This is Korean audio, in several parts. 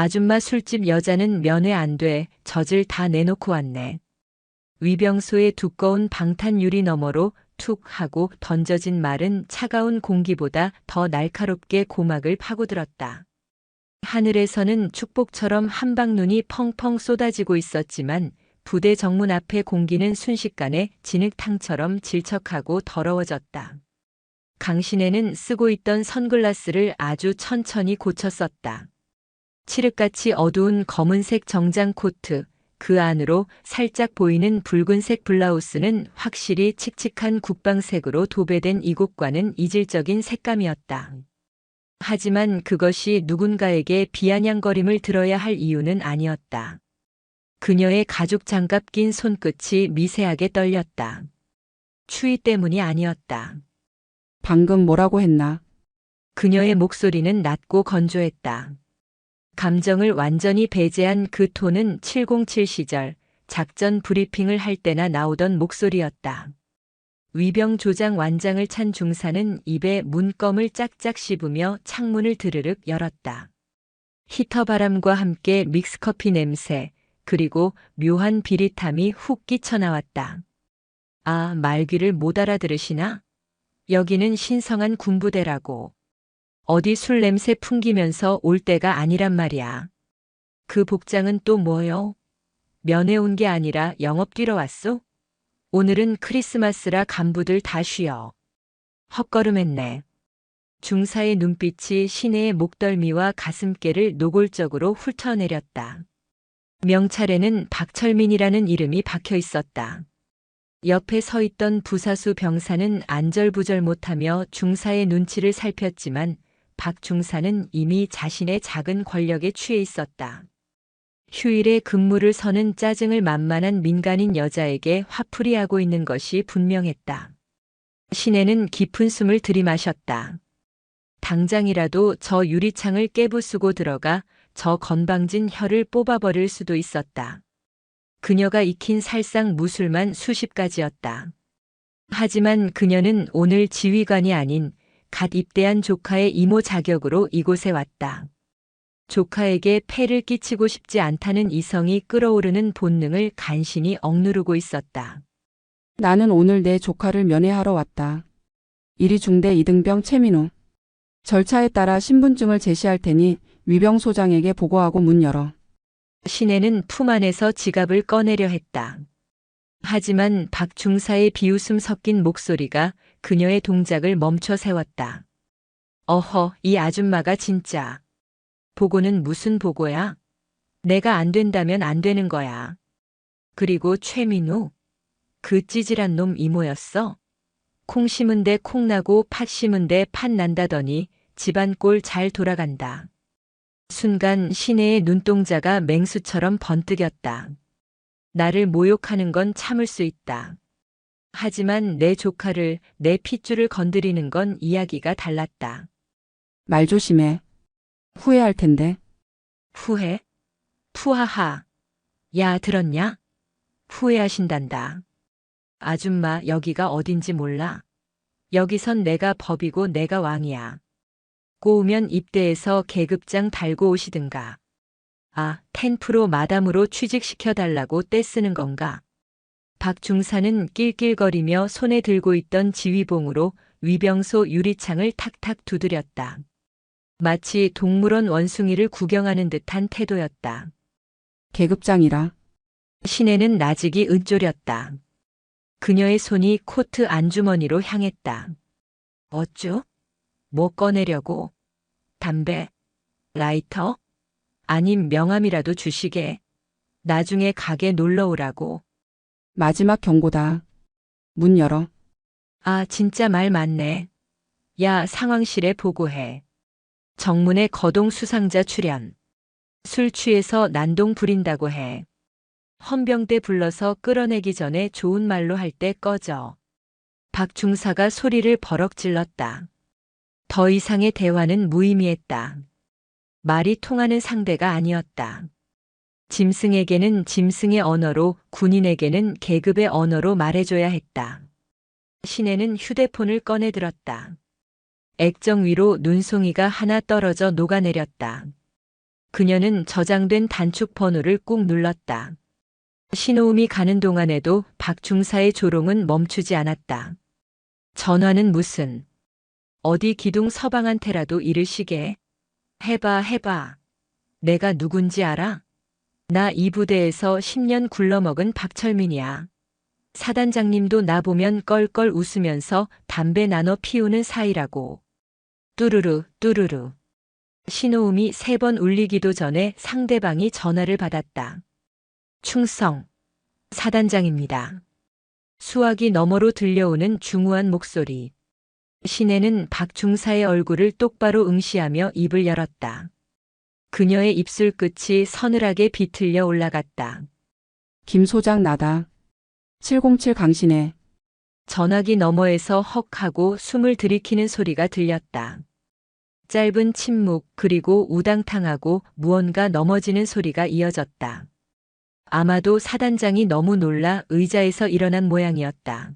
아줌마 술집 여자는 면회 안 돼. 젖을 다 내놓고 왔네. 위병소의 두꺼운 방탄 유리 너머로 툭 하고 던져진 말은 차가운 공기보다 더 날카롭게 고막을 파고들었다. 하늘에서는 축복처럼 한방눈이 펑펑 쏟아지고 있었지만 부대 정문 앞의 공기는 순식간에 진흙탕처럼 질척하고 더러워졌다. 강신혜는 쓰고 있던 선글라스를 아주 천천히 고쳐 썼다. 칠흑같이 어두운 검은색 정장 코트, 그 안으로 살짝 보이는 붉은색 블라우스는 확실히 칙칙한 국방색으로 도배된 이곳과는 이질적인 색감이었다. 하지만 그것이 누군가에게 비아냥거림을 들어야 할 이유는 아니었다. 그녀의 가죽 장갑 낀 손끝이 미세하게 떨렸다. 추위 때문이 아니었다. 방금 뭐라고 했나? 그녀의 목소리는 낮고 건조했다. 감정을 완전히 배제한 그 톤은 707 시절 작전 브리핑을 할 때나 나오던 목소리였다. 위병 조장 완장을 찬 중사는 입에 문껌을 짝짝 씹으며 창문을 드르륵 열었다. 히터 바람과 함께 믹스커피 냄새, 그리고 묘한 비릿함이 훅 끼쳐나왔다. 아, 말귀를 못 알아들으시나? 여기는 신성한 군부대라고. 어디 술 냄새 풍기면서 올 때가 아니란 말이야. 그 복장은 또 뭐요? 면회 온 게 아니라 영업 뛰러 왔소? 오늘은 크리스마스라 간부들 다 쉬어. 헛걸음했네. 중사의 눈빛이 시내의 목덜미와 가슴께를 노골적으로 훑어내렸다. 명찰에는 박철민이라는 이름이 박혀 있었다. 옆에 서 있던 부사수 병사는 안절부절 못하며 중사의 눈치를 살폈지만 박 중사는 이미 자신의 작은 권력에 취해 있었다. 휴일에 근무를 서는 짜증을 만만한 민간인 여자에게 화풀이하고 있는 것이 분명했다. 신혜는 깊은 숨을 들이마셨다. 당장이라도 저 유리창을 깨부수고 들어가 저 건방진 혀를 뽑아버릴 수도 있었다. 그녀가 익힌 살상 무술만 수십 가지였다. 하지만 그녀는 오늘 지휘관이 아닌 갓 입대한 조카의 이모 자격으로 이곳에 왔다. 조카에게 폐를 끼치고 싶지 않다는 이성이 끓어오르는 본능을 간신히 억누르고 있었다. 나는 오늘 내 조카를 면회하러 왔다. 이리 중대 이등병 최민우. 절차에 따라 신분증을 제시할 테니 위병소장에게 보고하고 문 열어. 신혜는 품 안에서 지갑을 꺼내려 했다. 하지만 박 중사의 비웃음 섞인 목소리가 그녀의 동작을 멈춰 세웠다. 어허, 이 아줌마가 진짜. 보고는 무슨 보고야? 내가 안 된다면 안 되는 거야. 그리고 최민우? 그 찌질한 놈 이모였어? 콩 심은 데 콩 나고 팥 심은 데 팥 난다더니 집안 꼴 잘 돌아간다. 순간 신혜의 눈동자가 맹수처럼 번뜩였다. 나를 모욕하는 건 참을 수 있다. 하지만 내 조카를, 내 핏줄을 건드리는 건 이야기가 달랐다. 말 조심해. 후회할 텐데. 후회? 푸하하. 야, 들었냐? 후회하신단다. 아줌마, 여기가 어딘지 몰라. 여기선 내가 법이고 내가 왕이야. 꼬우면 입대해서 계급장 달고 오시든가. 아, 10% 마담으로 취직시켜달라고 떼쓰는 건가? 박 중사는 낄낄거리며 손에 들고 있던 지휘봉으로 위병소 유리창을 탁탁 두드렸다. 마치 동물원 원숭이를 구경하는 듯한 태도였다. 계급장이라. 신혜는 나직이 은졸였다. 그녀의 손이 코트 안주머니로 향했다. 어쭈? 뭐 꺼내려고? 담배? 라이터? 아님 명함이라도 주시게. 나중에 가게 놀러 오라고. 마지막 경고다. 문 열어. 아, 진짜 말 많네. 야, 상황실에 보고해. 정문에 거동 수상자 출연. 술 취해서 난동 부린다고 해. 헌병대 불러서 끌어내기 전에 좋은 말로 할 때 꺼져. 박 중사가 소리를 버럭 질렀다. 더 이상의 대화는 무의미했다. 말이 통하는 상대가 아니었다. 짐승에게는 짐승의 언어로, 군인에게는 계급의 언어로 말해줘야 했다. 신혜는 휴대폰을 꺼내 들었다. 액정 위로 눈송이가 하나 떨어져 녹아내렸다. 그녀는 저장된 단축 번호를 꾹 눌렀다. 신호음이 가는 동안에도 박 중사의 조롱은 멈추지 않았다. 전화는 무슨 어디 기둥 서방한테라도 이르시게. 해봐. 내가 누군지 알아? 나 이 부대에서 10년 굴러먹은 박철민이야. 사단장님도 나 보면 껄껄 웃으면서 담배 나눠 피우는 사이라고. 뚜루루. 신호음이 3번 울리기도 전에 상대방이 전화를 받았다. 충성. 사단장입니다. 수화기 너머로 들려오는 중후한 목소리. 신혜는 박 중사의 얼굴을 똑바로 응시하며 입을 열었다. 그녀의 입술 끝이 서늘하게 비틀려 올라갔다. 김 소장 나다. 707 강신혜. 전화기 너머에서 헉하고 숨을 들이키는 소리가 들렸다. 짧은 침묵 그리고 우당탕하고 무언가 넘어지는 소리가 이어졌다. 아마도 사단장이 너무 놀라 의자에서 일어난 모양이었다.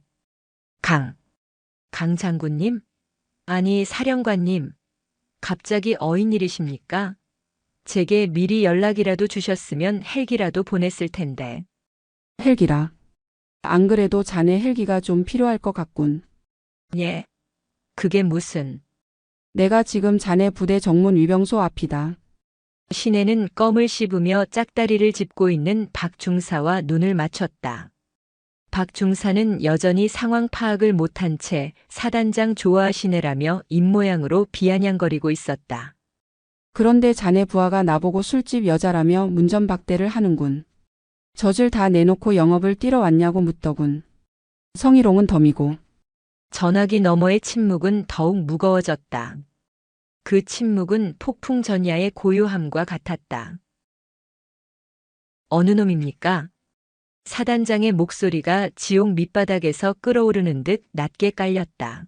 강 장군님? 아니 사령관님. 갑자기 어인일이십니까? 제게 미리 연락이라도 주셨으면 헬기라도 보냈을 텐데. 헬기라. 안 그래도 자네 헬기가 좀 필요할 것 같군. 예. 그게 무슨. 내가 지금 자네 부대 정문 위병소 앞이다. 신혜는 껌을 씹으며 짝다리를 짚고 있는 박 중사와 눈을 맞췄다. 박 중사는 여전히 상황 파악을 못한 채 사단장 좋아하시네라며 입모양으로 비아냥거리고 있었다. 그런데 자네 부하가 나보고 술집 여자라며 문전박대를 하는군. 젖을 다 내놓고 영업을 뛰러 왔냐고 묻더군. 성희롱은 덤이고. 전화기 너머의 침묵은 더욱 무거워졌다. 그 침묵은 폭풍 전야의 고요함과 같았다. 어느 놈입니까? 사단장의 목소리가 지옥 밑바닥에서 끓어오르는 듯 낮게 깔렸다.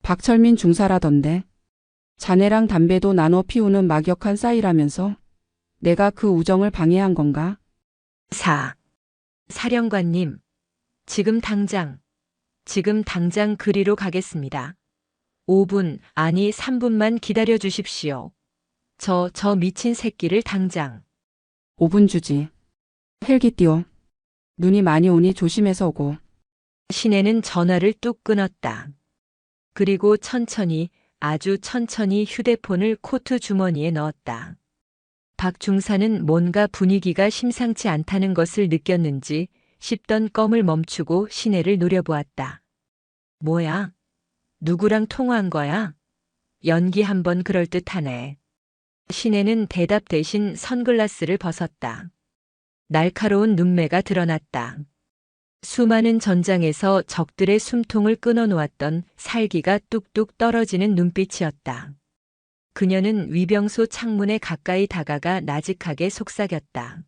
박철민 중사라던데. 자네랑 담배도 나눠 피우는 막역한 싸이라면서 내가 그 우정을 방해한 건가? 사령관님, 지금 당장 그리로 가겠습니다. 5분, 아니 3분만 기다려 주십시오. 저 미친 새끼를 당장. 5분 주지. 헬기 띄워. 눈이 많이 오니 조심해서 오고. 신혜는 전화를 뚝 끊었다. 그리고 아주 천천히 휴대폰을 코트 주머니에 넣었다. 박 중사는 뭔가 분위기가 심상치 않다는 것을 느꼈는지 씹던 껌을 멈추고 신혜를 노려보았다. 뭐야? 누구랑 통화한 거야? 연기 한번 그럴듯하네. 신혜는 대답 대신 선글라스를 벗었다. 날카로운 눈매가 드러났다. 수많은 전장에서 적들의 숨통을 끊어놓았던 살기가 뚝뚝 떨어지는 눈빛이었다. 그녀는 위병소 창문에 가까이 다가가 나직하게 속삭였다.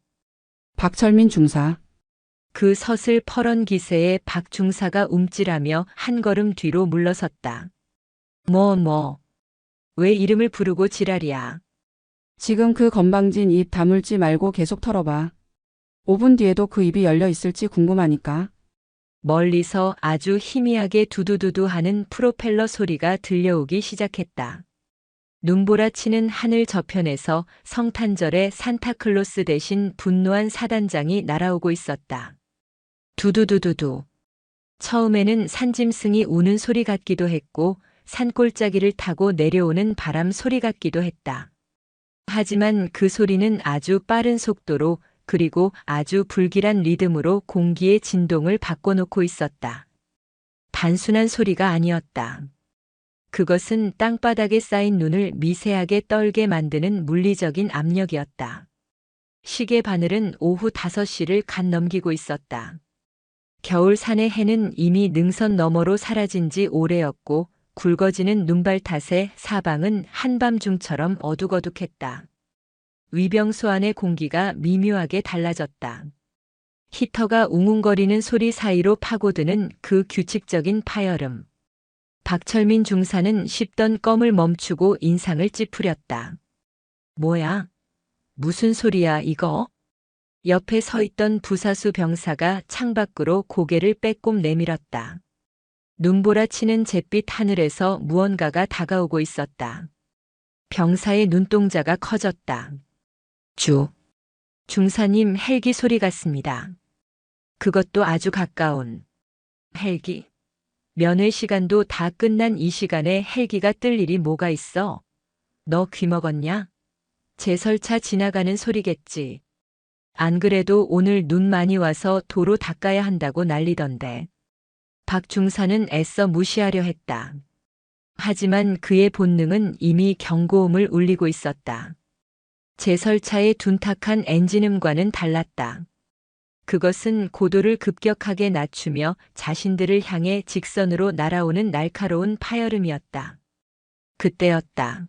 박철민 중사. 그 서슬 퍼런 기세에 박 중사가 움찔하며 한 걸음 뒤로 물러섰다. 왜 이름을 부르고 지랄이야? 지금 그 건방진 입 다물지 말고 계속 털어봐. 5분 뒤에도 그 입이 열려 있을지 궁금하니까. 멀리서 아주 희미하게 두두두두 하는 프로펠러 소리가 들려오기 시작했다. 눈보라치는 하늘 저편에서 성탄절의 산타클로스 대신 분노한 사단장이 날아오고 있었다. 두두두두두. 처음에는 산짐승이 우는 소리 같기도 했고 산골짜기를 타고 내려오는 바람 소리 같기도 했다. 하지만 그 소리는 아주 빠른 속도로 그리고 아주 불길한 리듬으로 공기의 진동을 바꿔놓고 있었다. 단순한 소리가 아니었다. 그것은 땅바닥에 쌓인 눈을 미세하게 떨게 만드는 물리적인 압력이었다. 시계 바늘은 오후 5시를 갓 넘기고 있었다. 겨울산의 해는 이미 능선 너머로 사라진 지 오래였고 굵어지는 눈발 탓에 사방은 한밤중처럼 어둑어둑했다. 위병소 안의 공기가 미묘하게 달라졌다. 히터가 웅웅거리는 소리 사이로 파고드는 그 규칙적인 파열음. 박철민 중사는 씹던 껌을 멈추고 인상을 찌푸렸다. 뭐야? 무슨 소리야 이거? 옆에 서 있던 부사수 병사가 창밖으로 고개를 빼꼼 내밀었다. 눈보라치는 잿빛 하늘에서 무언가가 다가오고 있었다. 병사의 눈동자가 커졌다. 주. 중사님 헬기 소리 같습니다. 그것도 아주 가까운. 헬기. 면회 시간도 다 끝난 이 시간에 헬기가 뜰 일이 뭐가 있어? 너 귀 먹었냐? 제설차 지나가는 소리겠지. 안 그래도 오늘 눈 많이 와서 도로 닦아야 한다고 난리던데. 박 중사는 애써 무시하려 했다. 하지만 그의 본능은 이미 경고음을 울리고 있었다. 제설차의 둔탁한 엔진음과는 달랐다. 그것은 고도를 급격하게 낮추며 자신들을 향해 직선으로 날아오는 날카로운 파열음이었다. 그때였다.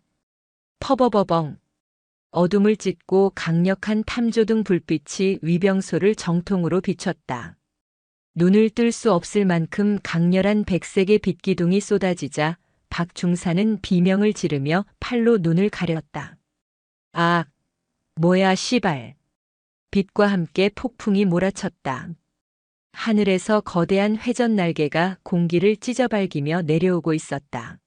퍼버버벙. 어둠을 찢고 강력한 탐조등 불빛이 위병소를 정통으로 비췄다. 눈을 뜰 수 없을 만큼 강렬한 백색의 빛기둥이 쏟아지자 박 중사는 비명을 지르며 팔로 눈을 가렸다. 아, 뭐야 씨발. 빛과 함께 폭풍이 몰아쳤다. 하늘에서 거대한 회전 날개가 공기를 찢어발기며 내려오고 있었다.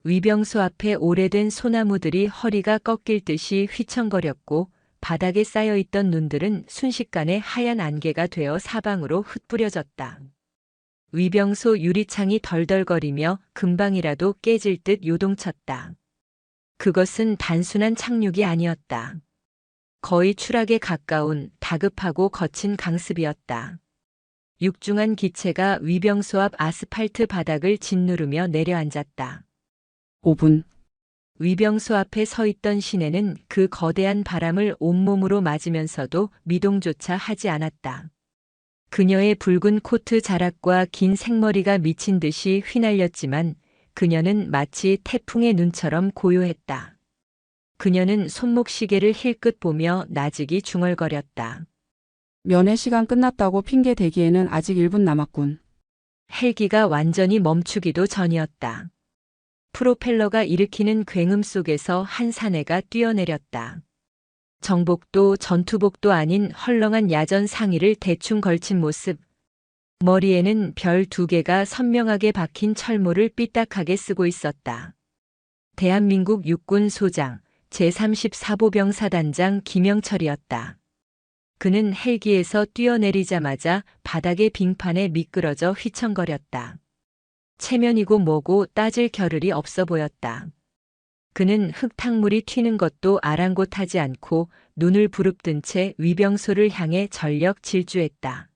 위병소 앞에 오래된 소나무들이 허리가 꺾일 듯이 휘청거렸고 바닥에 쌓여있던 눈들은 순식간에 하얀 안개가 되어 사방으로 흩뿌려졌다. 위병소 유리창이 덜덜거리며 금방이라도 깨질 듯 요동쳤다. 그것은 단순한 착륙이 아니었다. 거의 추락에 가까운 다급하고 거친 강습이었다. 육중한 기체가 위병소 앞 아스팔트 바닥을 짓누르며 내려앉았다. 5분. 위병소 앞에 서 있던 시내는 그 거대한 바람을 온몸으로 맞으면서도 미동조차 하지 않았다. 그녀의 붉은 코트 자락과 긴 생머리가 미친 듯이 휘날렸지만 그녀는 마치 태풍의 눈처럼 고요했다. 그녀는 손목시계를 힐끗 보며 나직이 중얼거렸다. 면회 시간 끝났다고 핑계 대기에는 아직 1분 남았군. 헬기가 완전히 멈추기도 전이었다. 프로펠러가 일으키는 굉음 속에서 한 사내가 뛰어내렸다. 정복도 전투복도 아닌 헐렁한 야전 상의를 대충 걸친 모습. 머리에는 별 2개가 선명하게 박힌 철모를 삐딱하게 쓰고 있었다. 대한민국 육군 소장 제34보병 사단장 김영철이었다. 그는 헬기에서 뛰어내리자마자 바닥의 빙판에 미끄러져 휘청거렸다. 체면이고 뭐고 따질 겨를이 없어 보였다. 그는 흙탕물이 튀는 것도 아랑곳하지 않고 눈을 부릅뜬 채 위병소를 향해 전력 질주했다.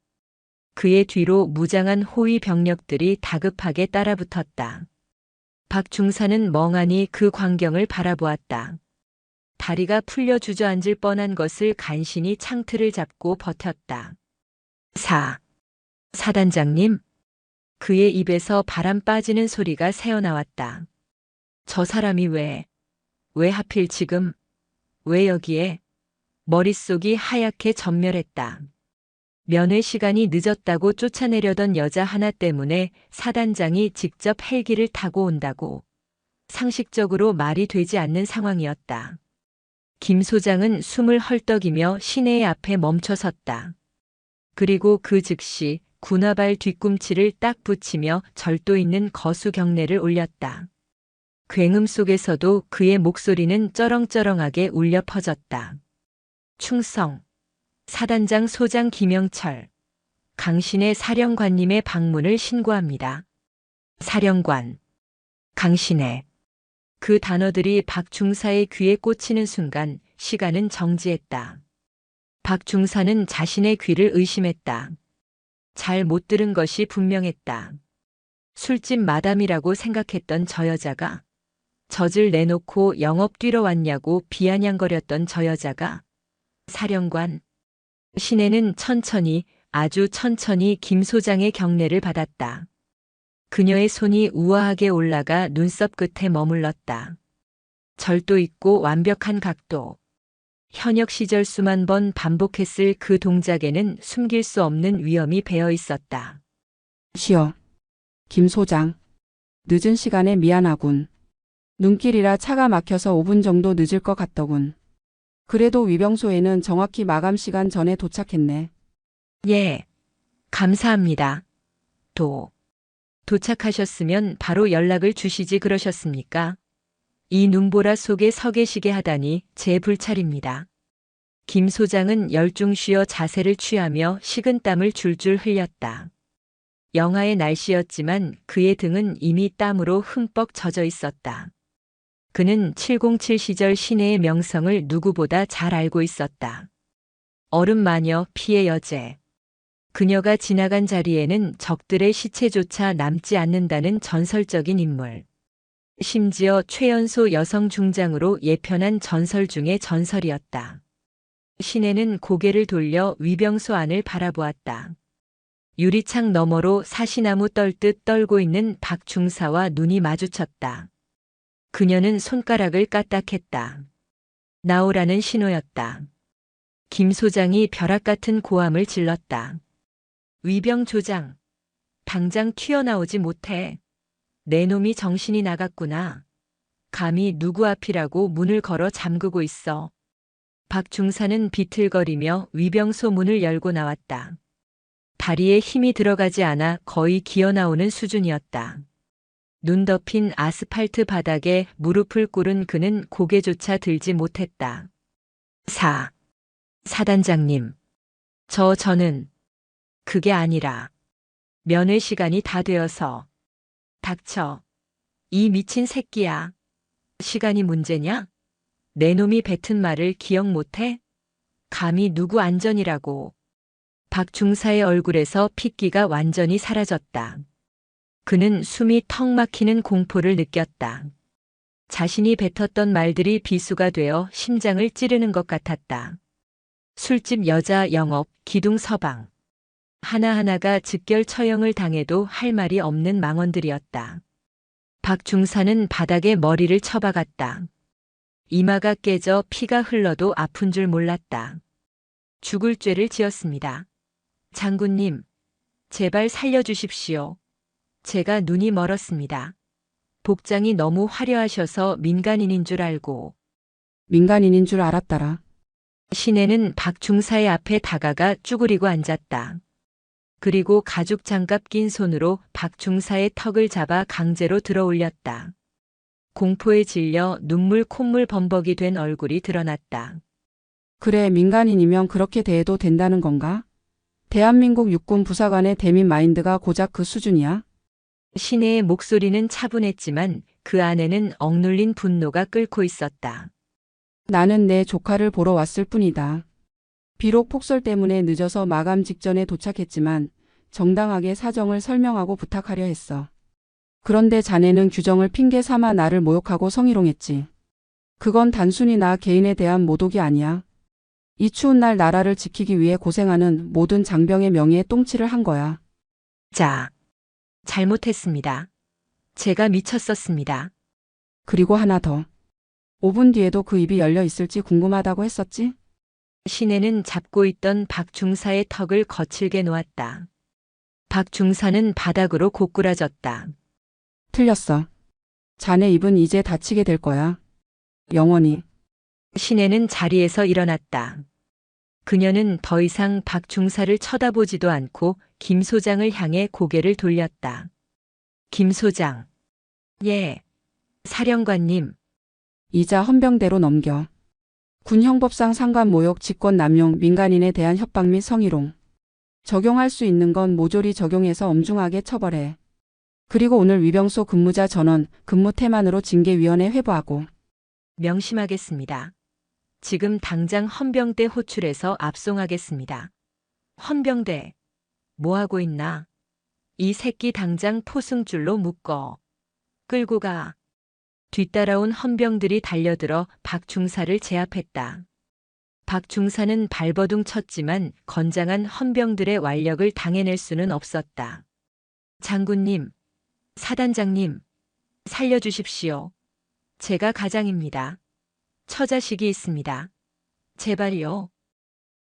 그의 뒤로 무장한 호위 병력들이 다급하게 따라붙었다. 박 중사는 멍하니 그 광경을 바라보았다. 다리가 풀려 주저앉을 뻔한 것을 간신히 창틀을 잡고 버텼다. 사단장님? 그의 입에서 바람 빠지는 소리가 새어나왔다. 저 사람이 왜 하필 지금, 왜 여기에? 머릿속이 하얗게 전멸했다. 면회 시간이 늦었다고 쫓아내려던 여자 하나 때문에 사단장이 직접 헬기를 타고 온다고. 상식적으로 말이 되지 않는 상황이었다. 김 소장은 숨을 헐떡이며 시내의 앞에 멈춰 섰다. 그리고 그 즉시 군화발 뒤꿈치를 딱 붙이며 절도 있는 거수 경례를 올렸다. 굉음 속에서도 그의 목소리는 쩌렁쩌렁하게 울려 퍼졌다. 충성. 사단장 소장 김영철. 강신의 사령관님의 방문을 신고합니다. 사령관. 강신의. 그 단어들이 박 중사의 귀에 꽂히는 순간 시간은 정지했다. 박 중사는 자신의 귀를 의심했다. 잘 못 들은 것이 분명했다. 술집 마담이라고 생각했던 저 여자가, 젖을 내놓고 영업 뛰러 왔냐고 비아냥거렸던 저 여자가, 사령관. 시내는 천천히, 아주 천천히 김 소장의 경례를 받았다. 그녀의 손이 우아하게 올라가 눈썹 끝에 머물렀다. 절도 있고 완벽한 각도. 현역 시절 수만 번 반복했을 그 동작에는 숨길 수 없는 위험이 배어 있었다. 쉬어. 김 소장. 늦은 시간에 미안하군. 눈길이라 차가 막혀서 5분 정도 늦을 것 같더군. 그래도 위병소에는 정확히 마감 시간 전에 도착했네. 예. 감사합니다. 도착하셨으면 바로 연락을 주시지 그러셨습니까? 이 눈보라 속에 서 계시게 하다니 제 불찰입니다. 김 소장은 열중쉬어 자세를 취하며 식은땀을 줄줄 흘렸다. 영하의 날씨였지만 그의 등은 이미 땀으로 흠뻑 젖어 있었다. 그는 707 시절 시내의 명성을 누구보다 잘 알고 있었다. 얼음 마녀 피의 여제. 그녀가 지나간 자리에는 적들의 시체조차 남지 않는다는 전설적인 인물. 심지어 최연소 여성 중장으로 예편한 전설 중의 전설이었다. 신혜는 고개를 돌려 위병소 안을 바라보았다. 유리창 너머로 사시나무 떨듯 떨고 있는 박 중사와 눈이 마주쳤다. 그녀는 손가락을 까딱했다. 나오라는 신호였다. 김 소장이 벼락 같은 고함을 질렀다. 위병 조장, 당장 튀어나오지 못해. 내 놈이 정신이 나갔구나. 감히 누구 앞이라고 문을 걸어 잠그고 있어. 박 중사는 비틀거리며 위병소 문을 열고 나왔다. 다리에 힘이 들어가지 않아 거의 기어나오는 수준이었다. 눈 덮인 아스팔트 바닥에 무릎을 꿇은 그는 고개조차 들지 못했다. 사단장님. 저는 그게 아니라 면회 시간이 다 되어서. 닥쳐. 이 미친 새끼야. 시간이 문제냐? 내 놈이 뱉은 말을 기억 못해? 감히 누구 안전이라고. 박 중사의 얼굴에서 핏기가 완전히 사라졌다. 그는 숨이 턱 막히는 공포를 느꼈다. 자신이 뱉었던 말들이 비수가 되어 심장을 찌르는 것 같았다. 술집 여자 영업, 기둥 서방. 하나하나가 즉결 처형을 당해도 할 말이 없는 망언들이었다. 박 중사는 바닥에 머리를 쳐박았다. 이마가 깨져 피가 흘러도 아픈 줄 몰랐다. 죽을 죄를 지었습니다. 장군님, 제발 살려주십시오. 제가 눈이 멀었습니다. 복장이 너무 화려하셔서 민간인인 줄 알고. 민간인인 줄 알았더라. 신혜는 박 중사의 앞에 다가가 쭈그리고 앉았다. 그리고 가죽 장갑 낀 손으로 박 중사의 턱을 잡아 강제로 들어 올렸다. 공포에 질려 눈물 콧물 범벅이 된 얼굴이 드러났다. 그래, 민간인이면 그렇게 대해도 된다는 건가? 대한민국 육군 부사관의 대민 마인드가 고작 그 수준이야? 신혜의 목소리는 차분했지만 그 안에는 억눌린 분노가 끓고 있었다. 나는 내 조카를 보러 왔을 뿐이다. 비록 폭설 때문에 늦어서 마감 직전에 도착했지만 정당하게 사정을 설명하고 부탁하려 했어. 그런데 자네는 규정을 핑계 삼아 나를 모욕하고 성희롱했지. 그건 단순히 나 개인에 대한 모독이 아니야. 이 추운 날 나라를 지키기 위해 고생하는 모든 장병의 명예에 똥칠을 한 거야. 잘못했습니다. 제가 미쳤었습니다. 그리고 하나 더. 5분 뒤에도 그 입이 열려 있을지 궁금하다고 했었지? 신혜는 잡고 있던 박 중사의 턱을 거칠게 놓았다. 박 중사는 바닥으로 고꾸라졌다. 틀렸어. 자네 입은 이제 다치게 될 거야. 영원히. 신혜는 자리에서 일어났다. 그녀는 더 이상 박 중사를 쳐다보지도 않고 김 소장을 향해 고개를 돌렸다. 김 소장. 예. 사령관님. 이자 헌병대로 넘겨. 군형법상 상관 모욕, 직권 남용, 민간인에 대한 협박 및 성희롱. 적용할 수 있는 건 모조리 적용해서 엄중하게 처벌해. 그리고 오늘 위병소 근무자 전원 근무 태만으로 징계위원회 회부하고. 명심하겠습니다. 지금 당장 헌병대 호출해서 압송하겠습니다. 헌병대. 뭐하고 있나? 이 새끼 당장 포승줄로 묶어. 끌고 가. 뒤따라온 헌병들이 달려들어 박 중사를 제압했다. 박 중사는 발버둥 쳤지만 건장한 헌병들의 완력을 당해낼 수는 없었다. 장군님, 사단장님, 살려주십시오. 제가 가장입니다. 처자식이 있습니다. 제발요.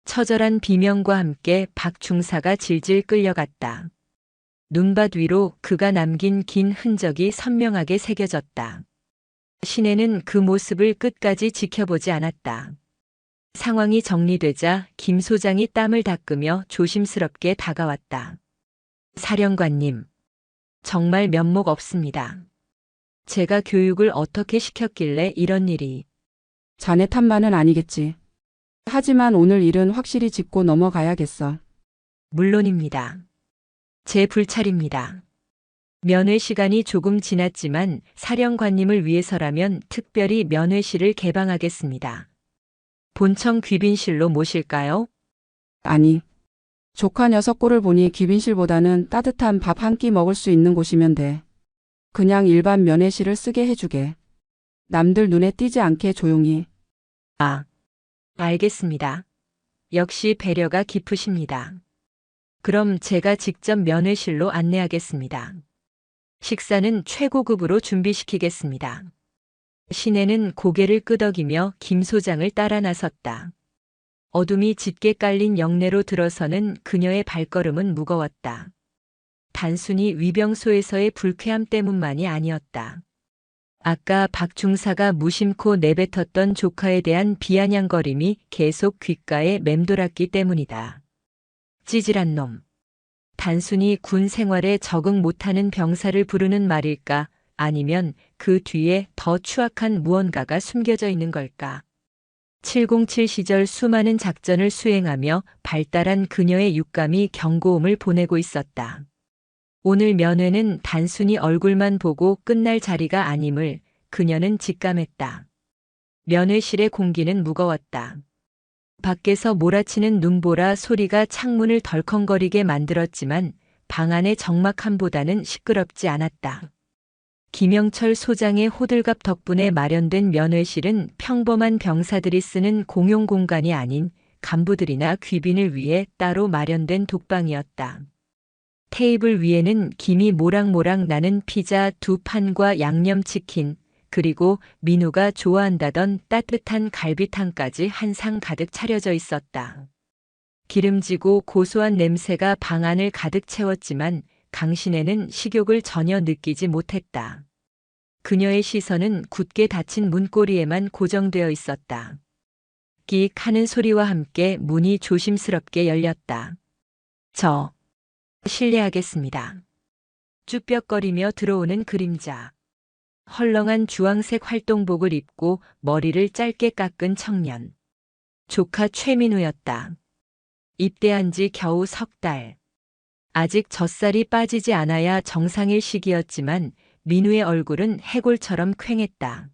처절한 비명과 함께 박 중사가 질질 끌려갔다. 눈밭 위로 그가 남긴 긴 흔적이 선명하게 새겨졌다. 신혜는 그 모습을 끝까지 지켜보지 않았다. 상황이 정리되자 김 소장이 땀을 닦으며 조심스럽게 다가왔다. 사령관님, 정말 면목 없습니다. 제가 교육을 어떻게 시켰길래 이런 일이. 자네 탓만은 아니겠지. 하지만 오늘 일은 확실히 짚고 넘어가야겠어. 물론입니다. 제 불찰입니다. 면회 시간이 조금 지났지만 사령관님을 위해서라면 특별히 면회실을 개방하겠습니다. 본청 귀빈실로 모실까요? 아니, 조카 녀석 꼴을 보니 귀빈실보다는 따뜻한 밥 한 끼 먹을 수 있는 곳이면 돼. 그냥 일반 면회실을 쓰게 해주게. 남들 눈에 띄지 않게 조용히. 아, 알겠습니다. 역시 배려가 깊으십니다. 그럼 제가 직접 면회실로 안내하겠습니다. 식사는 최고급으로 준비시키겠습니다. 신혜는 고개를 끄덕이며 김 소장을 따라 나섰다. 어둠이 짙게 깔린 영내로 들어서는 그녀의 발걸음은 무거웠다. 단순히 위병소에서의 불쾌함 때문만이 아니었다. 아까 박 중사가 무심코 내뱉었던 조카에 대한 비아냥거림이 계속 귓가에 맴돌았기 때문이다. 찌질한 놈. 단순히 군 생활에 적응 못하는 병사를 부르는 말일까? 아니면 그 뒤에 더 추악한 무언가가 숨겨져 있는 걸까? 707 시절 수많은 작전을 수행하며 발달한 그녀의 육감이 경고음을 보내고 있었다. 오늘 면회는 단순히 얼굴만 보고 끝날 자리가 아님을 그녀는 직감했다. 면회실의 공기는 무거웠다. 밖에서 몰아치는 눈보라 소리가 창문을 덜컹거리게 만들었지만 방 안의 적막함보다는 시끄럽지 않았다. 김영철 소장의 호들갑 덕분에 마련된 면회실은 평범한 병사들이 쓰는 공용 공간이 아닌 간부들이나 귀빈을 위해 따로 마련된 독방이었다. 테이블 위에는 김이 모락모락 나는 피자 2판과 양념치킨, 그리고 민우가 좋아한다던 따뜻한 갈비탕까지 한 상 가득 차려져 있었다. 기름지고 고소한 냄새가 방 안을 가득 채웠지만 강신혜는 식욕을 전혀 느끼지 못했다. 그녀의 시선은 굳게 닫힌 문고리에만 고정되어 있었다. 끽 하는 소리와 함께 문이 조심스럽게 열렸다. 실례하겠습니다. 쭈뼛거리며 들어오는 그림자. 헐렁한 주황색 활동복을 입고 머리를 짧게 깎은 청년. 조카 최민우였다. 입대한 지 겨우 3달. 아직 젖살이 빠지지 않아야 정상일 시기였지만 민우의 얼굴은 해골처럼 퀭했다.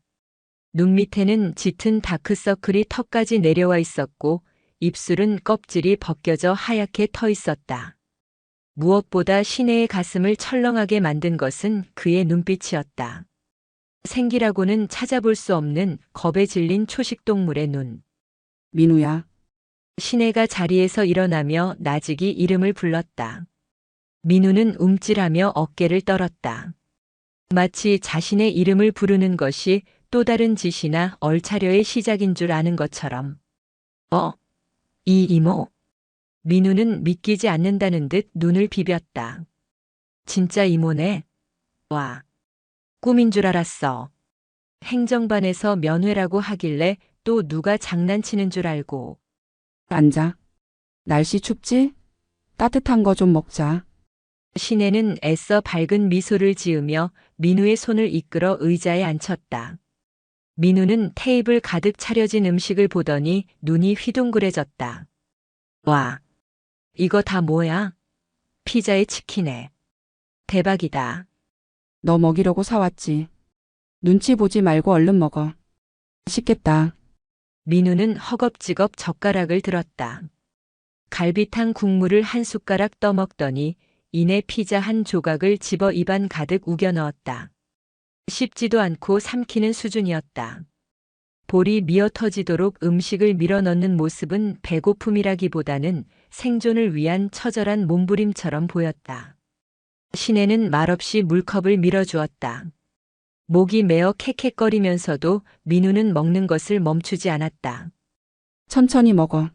눈 밑에는 짙은 다크서클이 턱까지 내려와 있었고 입술은 껍질이 벗겨져 하얗게 터 있었다. 무엇보다 신혜의 가슴을 철렁하게 만든 것은 그의 눈빛이었다. 생기라고는 찾아볼 수 없는 겁에 질린 초식동물의 눈. 민우야. 신혜가 자리에서 일어나며 나직이 이름을 불렀다. 민우는 움찔하며 어깨를 떨었다. 마치 자신의 이름을 부르는 것이 또 다른 짓이나 얼차려의 시작인 줄 아는 것처럼. 이 이모. 민우는 믿기지 않는다는 듯 눈을 비볐다. 진짜 이모네. 와. 꿈인 줄 알았어. 행정반에서 면회라고 하길래 또 누가 장난치는 줄 알고. 앉아. 날씨 춥지? 따뜻한 거 좀 먹자. 신혜는 애써 밝은 미소를 지으며 민우의 손을 이끌어 의자에 앉혔다. 민우는 테이블 가득 차려진 음식을 보더니 눈이 휘둥그레졌다. 와, 이거 다 뭐야? 피자에 치킨에. 대박이다. 너 먹이려고 사왔지. 눈치 보지 말고 얼른 먹어. 맛있겠다. 민우는 허겁지겁 젓가락을 들었다. 갈비탕 국물을 한 숟가락 떠먹더니 이내 피자 한 조각을 집어 입안 가득 우겨 넣었다. 씹지도 않고 삼키는 수준이었다. 볼이 미어터지도록 음식을 밀어넣는 모습은 배고픔이라기보다는 생존을 위한 처절한 몸부림처럼 보였다. 신혜는 말없이 물컵을 밀어주었다. 목이 메어 캑캑거리면서도 민우는 먹는 것을 멈추지 않았다. 천천히 먹어.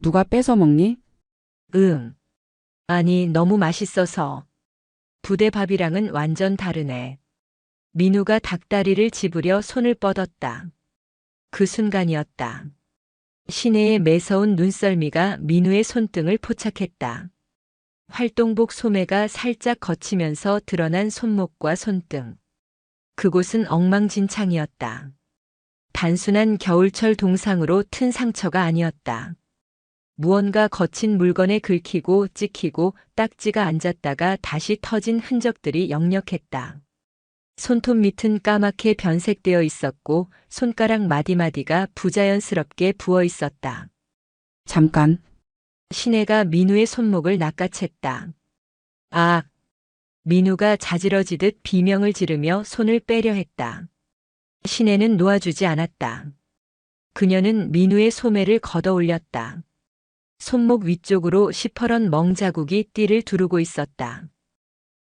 누가 뺏어 먹니? 응. 아니, 너무 맛있어서. 부대밥이랑은 완전 다르네. 민우가 닭다리를 집으려 손을 뻗었다. 그 순간이었다. 신혜의 매서운 눈썰미가 민우의 손등을 포착했다. 활동복 소매가 살짝 걷히면서 드러난 손목과 손등. 그곳은 엉망진창이었다. 단순한 겨울철 동상으로 튼 상처가 아니었다. 무언가 거친 물건에 긁히고 찍히고 딱지가 앉았다가 다시 터진 흔적들이 역력했다. 손톱 밑은 까맣게 변색되어 있었고 손가락 마디마디가 부자연스럽게 부어 있었다. 잠깐. 신혜가 민우의 손목을 낚아챘다. 아! 민우가 자지러지듯 비명을 지르며 손을 빼려 했다. 신혜는 놓아주지 않았다. 그녀는 민우의 소매를 걷어 올렸다. 손목 위쪽으로 시퍼런 멍자국이 띠를 두르고 있었다.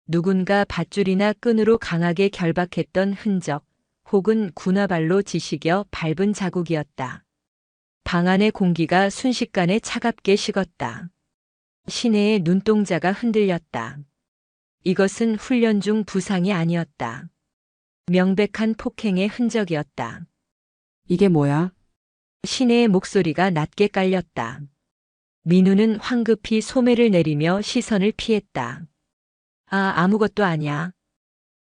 누군가 밧줄이나 끈으로 강하게 결박했던 흔적, 혹은 군화발로 지식여 밟은 자국이었다. 방 안의 공기가 순식간에 차갑게 식었다. 신혜의 눈동자가 흔들렸다. 이것은 훈련 중 부상이 아니었다. 명백한 폭행의 흔적이었다. 이게 뭐야? 신혜의 목소리가 낮게 깔렸다. 민우는 황급히 소매를 내리며 시선을 피했다. 아무것도 아냐.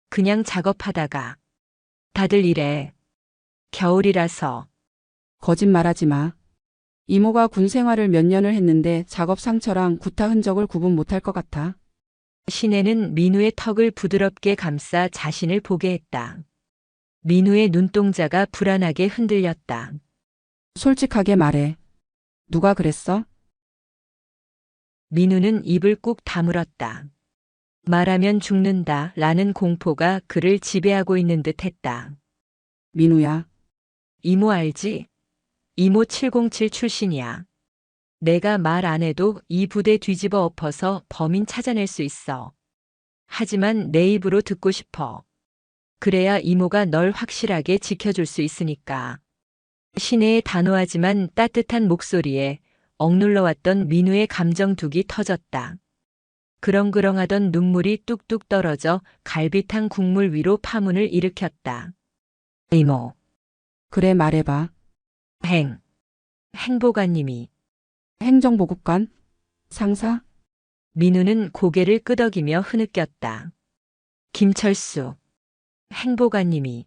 그냥 작업하다가. 다들 이래. 겨울이라서. 거짓말하지 마. 이모가 군 생활을 몇 년을 했는데 작업 상처랑 구타 흔적을 구분 못할 것 같아. 신혜는 민우의 턱을 부드럽게 감싸 자신을 보게 했다. 민우의 눈동자가 불안하게 흔들렸다. 솔직하게 말해. 누가 그랬어? 민우는 입을 꾹 다물었다. 말하면 죽는다 라는 공포가 그를 지배하고 있는 듯 했다. 민우야. 이모 알지? 이모 707 출신이야. 내가 말 안 해도 이 부대 뒤집어 엎어서 범인 찾아낼 수 있어. 하지만 내 입으로 듣고 싶어. 그래야 이모가 널 확실하게 지켜줄 수 있으니까. 신혜의 단호하지만 따뜻한 목소리에 억눌러왔던 민우의 감정둑이 터졌다. 그렁그렁하던 눈물이 뚝뚝 떨어져 갈비탕 국물 위로 파문을 일으켰다. 이모. 그래 말해봐. 행보관님이. 행정보급관? 상사? 민우는 고개를 끄덕이며 흐느꼈다. 김철수. 행보관님이.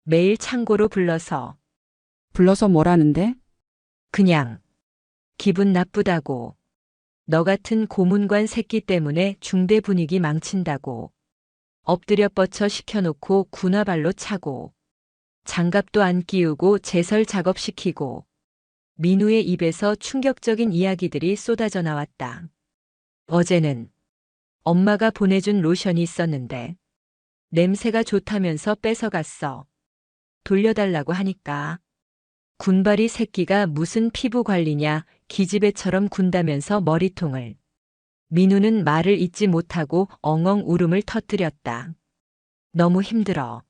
매일 창고로 불러서. 불러서 뭐라는데? 그냥. 기분 나쁘다고. 너 같은 고문관 새끼 때문에 중대 분위기 망친다고. 엎드려 뻗쳐 시켜놓고 군화발로 차고. 장갑도 안 끼우고 제설 작업시키고. 민우의 입에서 충격적인 이야기들이 쏟아져 나왔다. 어제는 엄마가 보내준 로션이 있었는데 냄새가 좋다면서 뺏어갔어. 돌려달라고 하니까. 군발이 새끼가 무슨 피부 관리냐 기집애처럼 군다면서 머리통을. 민우는 말을 잇지 못하고 엉엉 울음을 터뜨렸다. 너무 힘들어.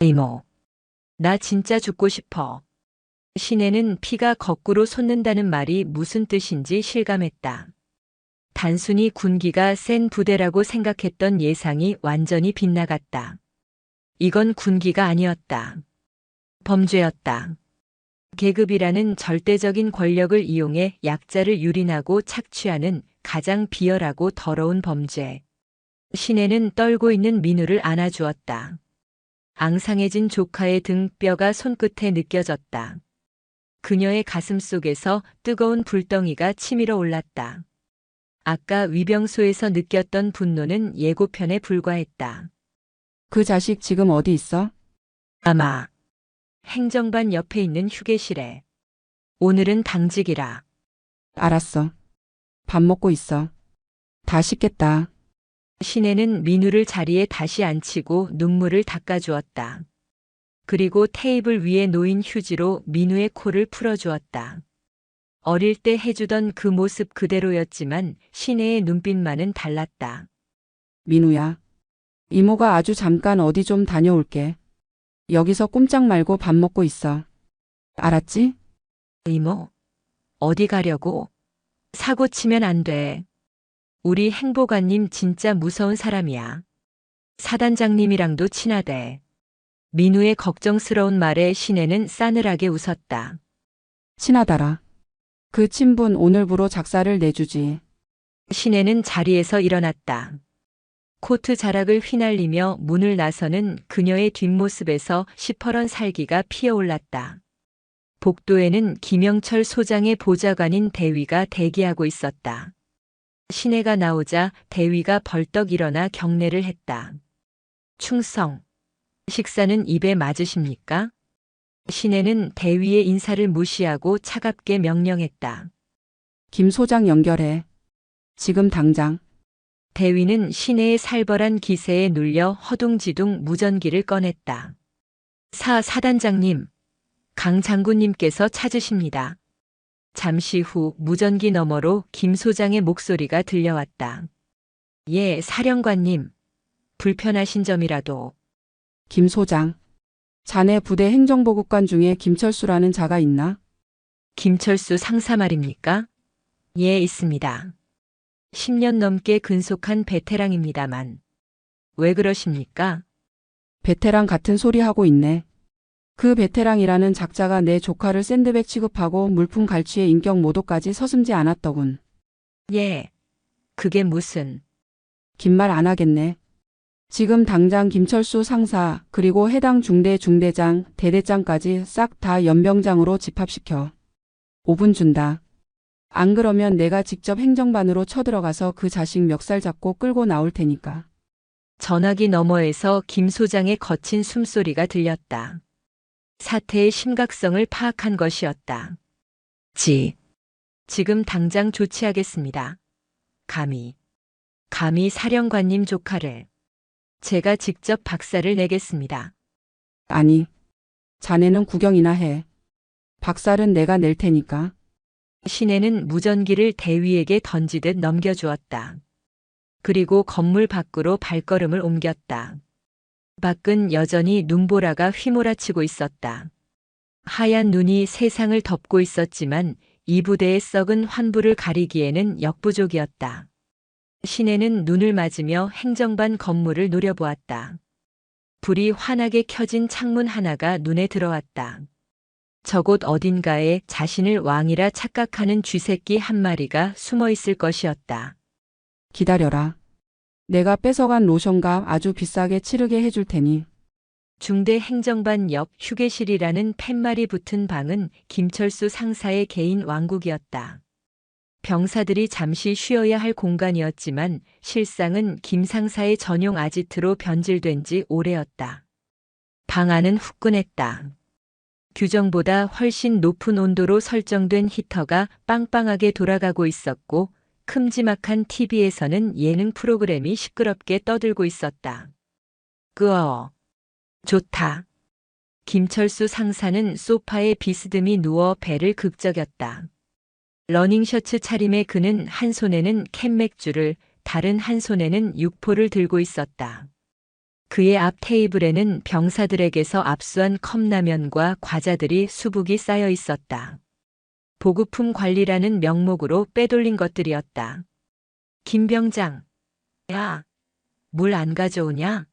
이모. 나 진짜 죽고 싶어. 신혜는 피가 거꾸로 솟는다는 말이 무슨 뜻인지 실감했다. 단순히 군기가 센 부대라고 생각했던 예상이 완전히 빗나갔다. 이건 군기가 아니었다. 범죄였다. 계급이라는 절대적인 권력을 이용해 약자를 유린하고 착취하는 가장 비열하고 더러운 범죄. 신혜는 떨고 있는 민우를 안아주었다. 앙상해진 조카의 등뼈가 손끝에 느껴졌다. 그녀의 가슴 속에서 뜨거운 불덩이가 치밀어 올랐다. 아까 위병소에서 느꼈던 분노는 예고편에 불과했다. 그 자식 지금 어디 있어? 아마 행정반 옆에 있는 휴게실에. 오늘은 당직이라. 알았어. 밥 먹고 있어. 다 식겠다. 신혜는 민우를 자리에 다시 앉히고 눈물을 닦아주었다. 그리고 테이블 위에 놓인 휴지로 민우의 코를 풀어주었다. 어릴 때 해주던 그 모습 그대로였지만 신혜의 눈빛만은 달랐다. 민우야. 이모가 아주 잠깐 어디 좀 다녀올게. 여기서 꼼짝 말고 밥 먹고 있어. 알았지? 이모, 어디 가려고? 사고 치면 안 돼. 우리 행보관님 진짜 무서운 사람이야. 사단장님이랑도 친하대. 민우의 걱정스러운 말에 신혜는 싸늘하게 웃었다. 친하다라. 그 친분 오늘부로 작사를 내주지. 신혜는 자리에서 일어났다. 코트 자락을 휘날리며 문을 나서는 그녀의 뒷모습에서 시퍼런 살기가 피어올랐다. 복도에는 김영철 소장의 보좌관인 대위가 대기하고 있었다. 신혜가 나오자 대위가 벌떡 일어나 경례를 했다. 충성. 식사는 입에 맞으십니까? 신혜는 대위의 인사를 무시하고 차갑게 명령했다. 김 소장 연결해. 지금 당장. 대위는 신혜의 살벌한 기세에 눌려 허둥지둥 무전기를 꺼냈다. 사단장님, 강 장군님께서 찾으십니다. 잠시 후 무전기 너머로 김 소장의 목소리가 들려왔다. 예, 사령관님. 불편하신 점이라도. 김 소장. 자네 부대 행정보급관 중에 김철수라는 자가 있나? 김철수 상사 말입니까? 예, 있습니다. 10년 넘게 근속한 베테랑입니다만. 왜 그러십니까? 베테랑 같은 소리 하고 있네. 그 베테랑이라는 작자가 내 조카를 샌드백 취급하고 물품 갈취에 인격 모독까지 서슴지 않았더군. 예. 그게 무슨. 긴 말 안 하겠네. 지금 당장 김철수 상사 그리고 해당 중대장, 대대장까지 싹 다 연병장으로 집합시켜. 5분 준다. 안 그러면 내가 직접 행정반으로 쳐들어가서 그 자식 멱살 잡고 끌고 나올 테니까. 전화기 너머에서 김 소장의 거친 숨소리가 들렸다. 사태의 심각성을 파악한 것이었다. 지금 당장 조치하겠습니다. 감히 사령관님 조카를. 제가 직접 박살을 내겠습니다. 아니, 자네는 구경이나 해. 박살은 내가 낼 테니까. 신혜는 무전기를 대위에게 던지듯 넘겨주었다. 그리고 건물 밖으로 발걸음을 옮겼다. 밖은 여전히 눈보라가 휘몰아치고 있었다. 하얀 눈이 세상을 덮고 있었지만 이 부대의 썩은 환부를 가리기에는 역부족이었다. 신혜는 눈을 맞으며 행정반 건물을 노려보았다. 불이 환하게 켜진 창문 하나가 눈에 들어왔다. 저곳 어딘가에 자신을 왕이라 착각하는 쥐새끼 한 마리가 숨어 있을 것이었다. 기다려라. 내가 뺏어간 로션값 아주 비싸게 치르게 해줄 테니. 중대 행정반 옆 휴게실이라는 팻말이 붙은 방은 김철수 상사의 개인 왕국이었다. 병사들이 잠시 쉬어야 할 공간이었지만 실상은 김 상사의 전용 아지트로 변질된 지 오래였다. 방 안은 후끈했다. 규정보다 훨씬 높은 온도로 설정된 히터가 빵빵하게 돌아가고 있었고 큼지막한 TV에서는 예능 프로그램이 시끄럽게 떠들고 있었다. 끄어. 좋다. 김철수 상사는 소파에 비스듬히 누워 배를 극적였다. 러닝셔츠 차림의 그는 한 손에는 캔맥주를, 다른 한 손에는 육포를 들고 있었다. 그의 앞 테이블에는 병사들에게서 압수한 컵라면과 과자들이 수북이 쌓여 있었다. 보급품 관리라는 명목으로 빼돌린 것들이었다. 김 병장. 야, 물 안 가져오냐?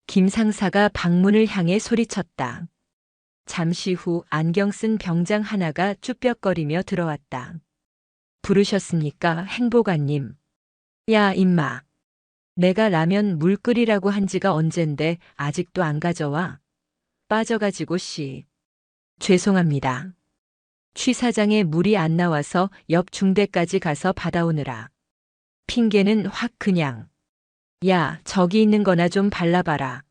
김 상사가 방문을 향해 소리쳤다. 잠시 후 안경 쓴 병장 하나가 쭈뼛거리며 들어왔다. 부르셨습니까, 행보관님? 야, 임마. 내가 라면 물 끓이라고 한 지가 언젠데 아직도 안 가져와? 빠져가지고 씨. 죄송합니다. 취 사장에 물이 안 나와서 옆 중대까지 가서 받아오느라. 핑계는 확 그냥. 야, 저기 있는 거나 좀 발라봐라.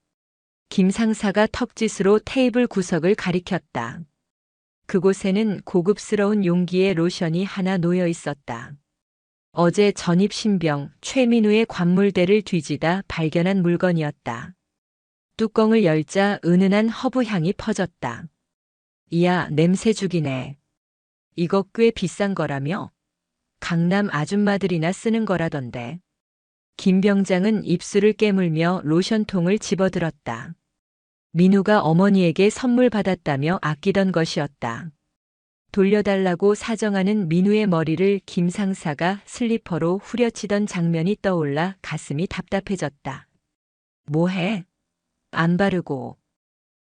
김 상사가 턱짓으로 테이블 구석을 가리켰다. 그곳에는 고급스러운 용기에 로션이 하나 놓여 있었다. 어제 전입 신병 최민우의 관물대를 뒤지다 발견한 물건이었다. 뚜껑을 열자 은은한 허브 향이 퍼졌다. 이야, 냄새 죽이네. 이거 꽤 비싼 거라며? 강남 아줌마들이나 쓰는 거라던데. 김 병장은 입술을 깨물며 로션통을 집어들었다. 민우가 어머니에게 선물 받았다며 아끼던 것이었다. 돌려달라고 사정하는 민우의 머리를 김 상사가 슬리퍼로 후려치던 장면이 떠올라 가슴이 답답해졌다. 뭐해? 안 바르고.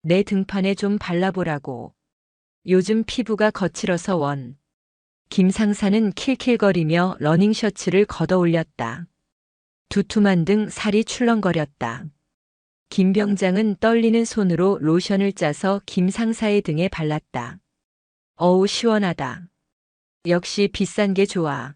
내 등판에 좀 발라보라고. 요즘 피부가 거칠어서 원. 김 상사는 킬킬거리며 러닝셔츠를 걷어 올렸다. 두툼한 등 살이 출렁거렸다. 김 병장은 떨리는 손으로 로션을 짜서 김 상사의 등에 발랐다. 어우, 시원하다. 역시 비싼 게 좋아.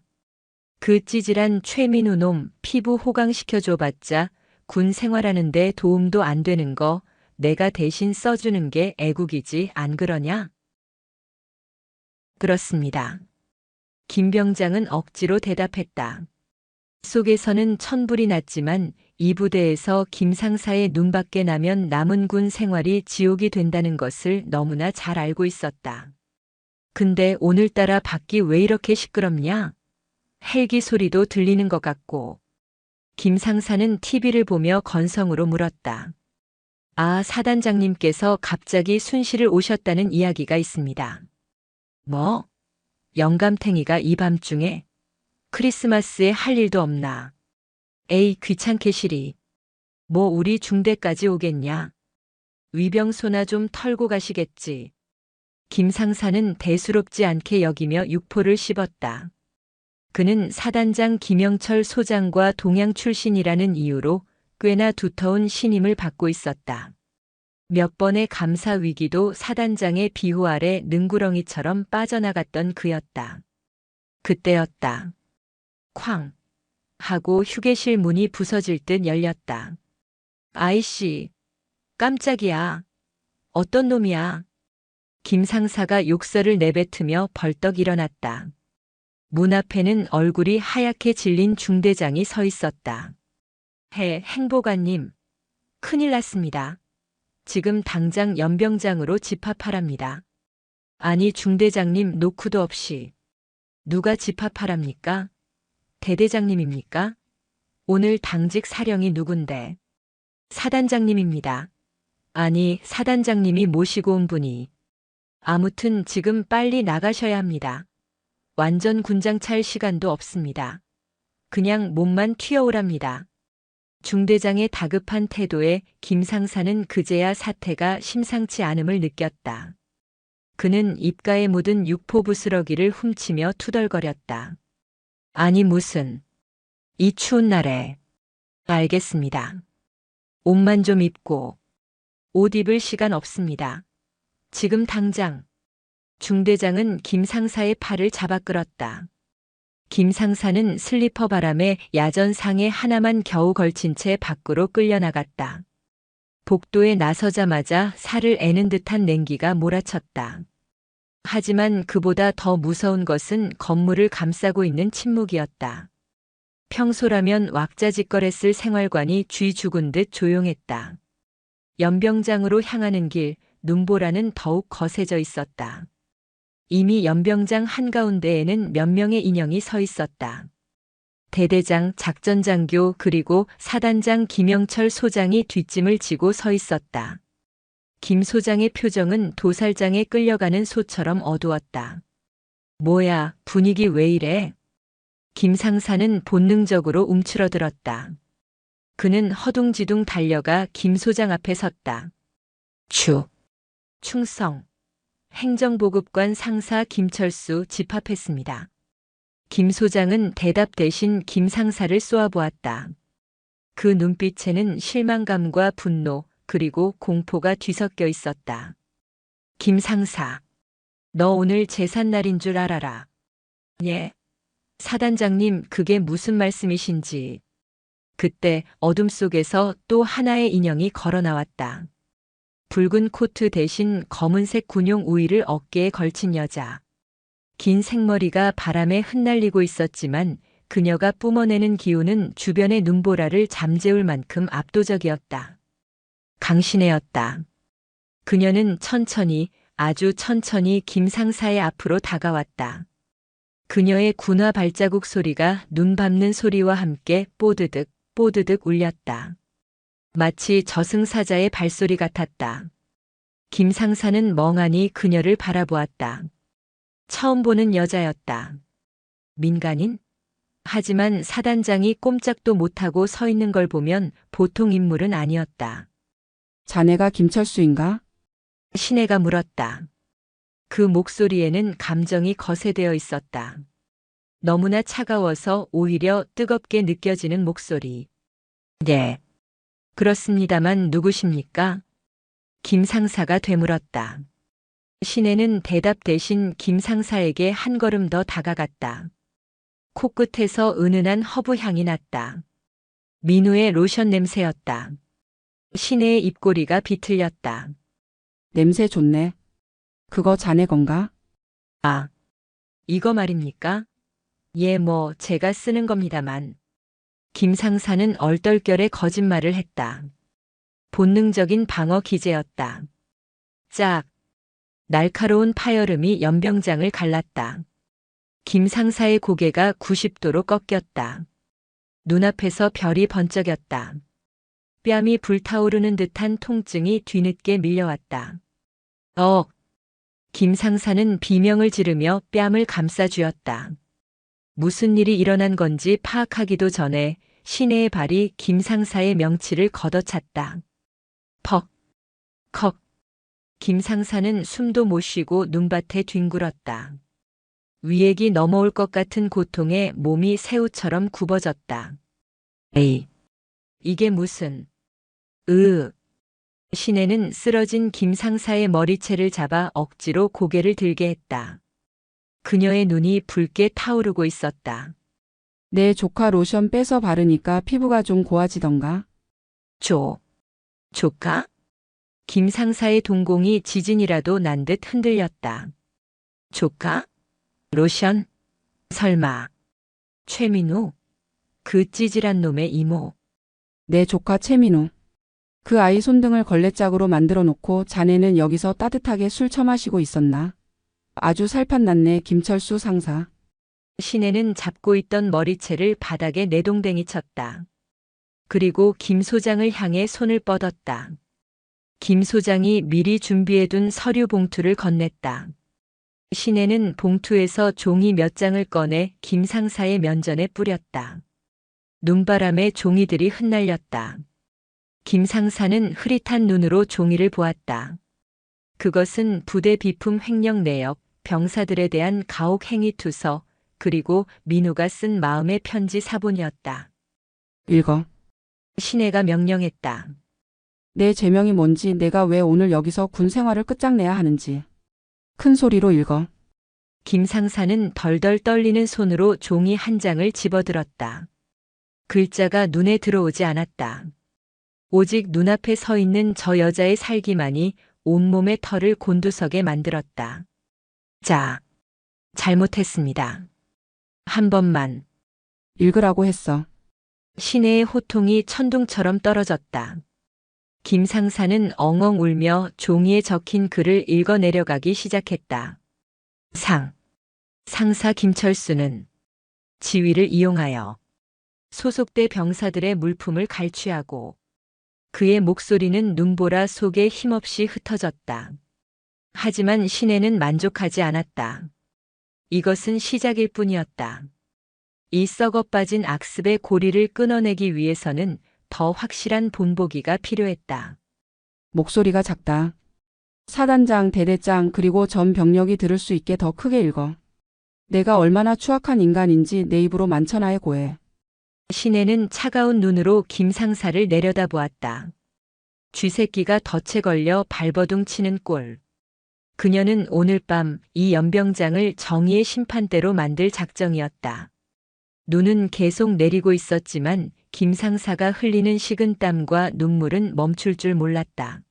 그 찌질한 최민우 놈 피부 호강시켜줘봤자 군 생활하는데 도움도 안 되는 거 내가 대신 써주는 게 애국이지, 안 그러냐? 그렇습니다. 김 병장은 억지로 대답했다. 속에서는 천불이 났지만 이 부대에서 김 상사의 눈밖에 나면 남은 군 생활이 지옥이 된다는 것을 너무나 잘 알고 있었다. 근데 오늘따라 밖이 왜 이렇게 시끄럽냐? 헬기 소리도 들리는 것 같고. 김 상사는 TV를 보며 건성으로 물었다. 아, 사단장님께서 갑자기 순실을 오셨다는 이야기가 있습니다. 뭐? 영감탱이가 이 밤중에? 크리스마스에 할 일도 없나? 에이, 귀찮게 시리. 뭐 우리 중대까지 오겠냐? 위병소나 좀 털고 가시겠지. 김 상사는 대수롭지 않게 여기며 육포를 씹었다. 그는 사단장 김영철 소장과 동양 출신이라는 이유로 꽤나 두터운 신임을 받고 있었다. 몇 번의 감사 위기도 사단장의 비호 아래 능구렁이처럼 빠져나갔던 그였다. 그때였다. 쾅! 하고 휴게실 문이 부서질 듯 열렸다. 아이씨, 깜짝이야. 어떤 놈이야? 김 상사가 욕설을 내뱉으며 벌떡 일어났다. 문 앞에는 얼굴이 하얗게 질린 중대장이 서 있었다. 행보관님, 큰일 났습니다. 지금 당장 연병장으로 집합하랍니다. 아니, 중대장님 노크도 없이. 누가 집합하랍니까? 대대장님입니까? 오늘 당직 사령이 누군데? 사단장님입니다. 아니, 사단장님이 모시고 온 분이. 아무튼 지금 빨리 나가셔야 합니다. 완전 군장 찰 시간도 없습니다. 그냥 몸만 튀어오랍니다. 중대장의 다급한 태도에 김 상사는 그제야 사태가 심상치 않음을 느꼈다. 그는 입가에 묻은 육포 부스러기를 훔치며 투덜거렸다. 아니 무슨. 이 추운 날에. 알겠습니다. 옷만 좀 입고. 옷 입을 시간 없습니다. 지금 당장. 중대장은 김 상사의 팔을 잡아 끌었다. 김 상사는 슬리퍼 바람에 야전상에 하나만 겨우 걸친 채 밖으로 끌려나갔다. 복도에 나서자마자 살을 애는 듯한 냉기가 몰아쳤다. 하지만 그보다 더 무서운 것은 건물을 감싸고 있는 침묵이었다. 평소라면 왁자지껄했을 생활관이 쥐 죽은 듯 조용했다. 연병장으로 향하는 길, 눈보라는 더욱 거세져 있었다. 이미 연병장 한가운데에는 몇 명의 인형이 서 있었다. 대대장, 작전장교 그리고 사단장 김영철 소장이 뒷짐을 지고 서 있었다. 김 소장의 표정은 도살장에 끌려가는 소처럼 어두웠다. 뭐야, 분위기 왜 이래? 김 상사는 본능적으로 움츠러들었다. 그는 허둥지둥 달려가 김 소장 앞에 섰다. 충성. 행정보급관 상사 김철수 집합했습니다. 김 소장은 대답 대신 김 상사를 쏘아보았다. 그 눈빛에는 실망감과 분노 그리고 공포가 뒤섞여 있었다. 김 상사, 너 오늘 제삿날인 줄 알아라. 예. 사단장님, 그게 무슨 말씀이신지. 그때 어둠 속에서 또 하나의 인형이 걸어 나왔다. 붉은 코트 대신 검은색 군용 우위를 어깨에 걸친 여자. 긴 생머리가 바람에 흩날리고 있었지만 그녀가 뿜어내는 기운은 주변의 눈보라를 잠재울 만큼 압도적이었다. 강신혜였다. 그녀는 천천히, 아주 천천히 김 상사의 앞으로 다가왔다. 그녀의 군화 발자국 소리가 눈 밟는 소리와 함께 뽀드득, 뽀드득 울렸다. 마치 저승사자의 발소리 같았다. 김 상사는 멍하니 그녀를 바라보았다. 처음 보는 여자였다. 민간인? 하지만 사단장이 꼼짝도 못하고 서 있는 걸 보면 보통 인물은 아니었다. 자네가 김철수인가? 신혜가 물었다. 그 목소리에는 감정이 거세되어 있었다. 너무나 차가워서 오히려 뜨겁게 느껴지는 목소리. 네. 그렇습니다만 누구십니까? 김 상사가 되물었다. 신혜는 대답 대신 김 상사에게 한 걸음 더 다가갔다. 코끝에서 은은한 허브 향이 났다. 민우의 로션 냄새였다. 신혜의 입꼬리가 비틀렸다. 냄새 좋네. 그거 자네 건가? 아, 이거 말입니까? 예, 제가 쓰는 겁니다만. 김 상사는 얼떨결에 거짓말을 했다. 본능적인 방어 기제였다. 짝. 날카로운 파열음이 연병장을 갈랐다. 김 상사의 고개가 90도로 꺾였다. 눈앞에서 별이 번쩍였다. 뺨이 불타오르는 듯한 통증이 뒤늦게 밀려왔다. 김 상사는 비명을 지르며 뺨을 감싸 쥐었다. 무슨 일이 일어난 건지 파악하기도 전에 신혜의 발이 김 상사의 명치를 걷어찼다. 퍽, 컥. 김 상사는 숨도 못 쉬고 눈밭에 뒹굴었다. 위액이 넘어올 것 같은 고통에 몸이 새우처럼 굽어졌다. 에이, 이게 무슨... 신혜는 쓰러진 김 상사의 머리채를 잡아 억지로 고개를 들게 했다. 그녀의 눈이 붉게 타오르고 있었다. 내 조카 로션 빼서 바르니까 피부가 좀 고와지던가? 조카? 김 상사의 동공이 지진이라도 난 듯 흔들렸다. 조카? 로션? 설마. 최민우? 그 찌질한 놈의 이모. 내 조카 최민우. 그 아이 손등을 걸레짝으로 만들어 놓고 자네는 여기서 따뜻하게 술 처마시고 있었나? 아주 살판났네, 김철수 상사. 신혜는 잡고 있던 머리채를 바닥에 내동댕이 쳤다. 그리고 김 소장을 향해 손을 뻗었다. 김 소장이 미리 준비해둔 서류 봉투를 건넸다. 신혜는 봉투에서 종이 몇 장을 꺼내 김 상사의 면전에 뿌렸다. 눈바람에 종이들이 흩날렸다. 김 상사는 흐릿한 눈으로 종이를 보았다. 그것은 부대 비품 횡령 내역, 병사들에 대한 가혹 행위 투서, 그리고 민우가 쓴 마음의 편지 사본이었다. 읽어. 신혜가 명령했다. 내 제명이 뭔지, 내가 왜 오늘 여기서 군 생활을 끝장내야 하는지. 큰 소리로 읽어. 김 상사는 덜덜 떨리는 손으로 종이 한 장을 집어들었다. 글자가 눈에 들어오지 않았다. 오직 눈앞에 서 있는 저 여자의 살기만이 온몸의 털을 곤두서게 만들었다. 자, 잘못했습니다. 한 번만. 읽으라고 했어. 신혜의 호통이 천둥처럼 떨어졌다. 김 상사는 엉엉 울며 종이에 적힌 글을 읽어 내려가기 시작했다. 상사 김철수는 지위를 이용하여 소속대 병사들의 물품을 갈취하고 그의 목소리는 눈보라 속에 힘없이 흩어졌다. 하지만 신혜는 만족하지 않았다. 이것은 시작일 뿐이었다. 이 썩어 빠진 악습의 고리를 끊어내기 위해서는 더 확실한 본보기가 필요했다. 목소리가 작다. 사단장, 대대장, 그리고 전 병력이 들을 수 있게 더 크게 읽어. 내가 얼마나 추악한 인간인지 내 입으로 만천하에 고해. 신혜는 차가운 눈으로 김 상사를 내려다보았다. 쥐새끼가 덫에 걸려 발버둥 치는 꼴. 그녀는 오늘 밤 이 연병장을 정의의 심판대로 만들 작정이었다. 눈은 계속 내리고 있었지만 김 상사가 흘리는 식은땀과 눈물은 멈출 줄 몰랐다.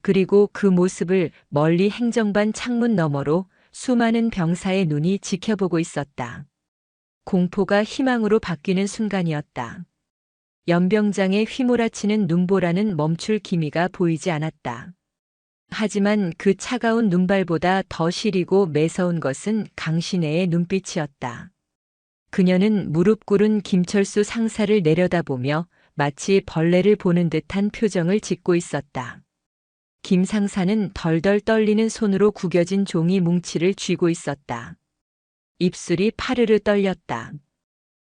그리고 그 모습을 멀리 행정반 창문 너머로 수많은 병사의 눈이 지켜보고 있었다. 공포가 희망으로 바뀌는 순간이었다. 연병장에 휘몰아치는 눈보라는 멈출 기미가 보이지 않았다. 하지만 그 차가운 눈발보다 더 시리고 매서운 것은 강신혜의 눈빛이었다. 그녀는 무릎 꿇은 김철수 상사를 내려다보며 마치 벌레를 보는 듯한 표정을 짓고 있었다. 김 상사는 덜덜 떨리는 손으로 구겨진 종이 뭉치를 쥐고 있었다. 입술이 파르르 떨렸다.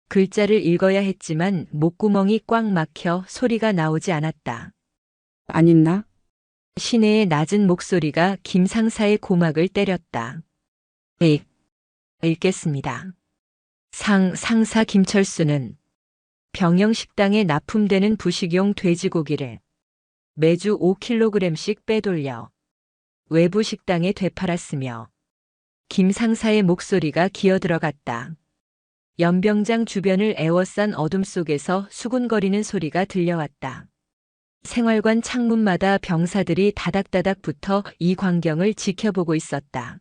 글자를 읽어야 했지만 목구멍이 꽉 막혀 소리가 나오지 않았다. 안 읽나? 신혜의 낮은 목소리가 김 상사의 고막을 때렸다. 읽겠습니다. 상사 김철수는 병영식당에 납품되는 부식용 돼지고기를 매주 5kg씩 빼돌려 외부 식당에 되팔았으며 김 상사의 목소리가 기어들어갔다. 연병장 주변을 에워싼 어둠 속에서 수군거리는 소리가 들려왔다. 생활관 창문마다 병사들이 다닥다닥 붙어 이 광경을 지켜보고 있었다.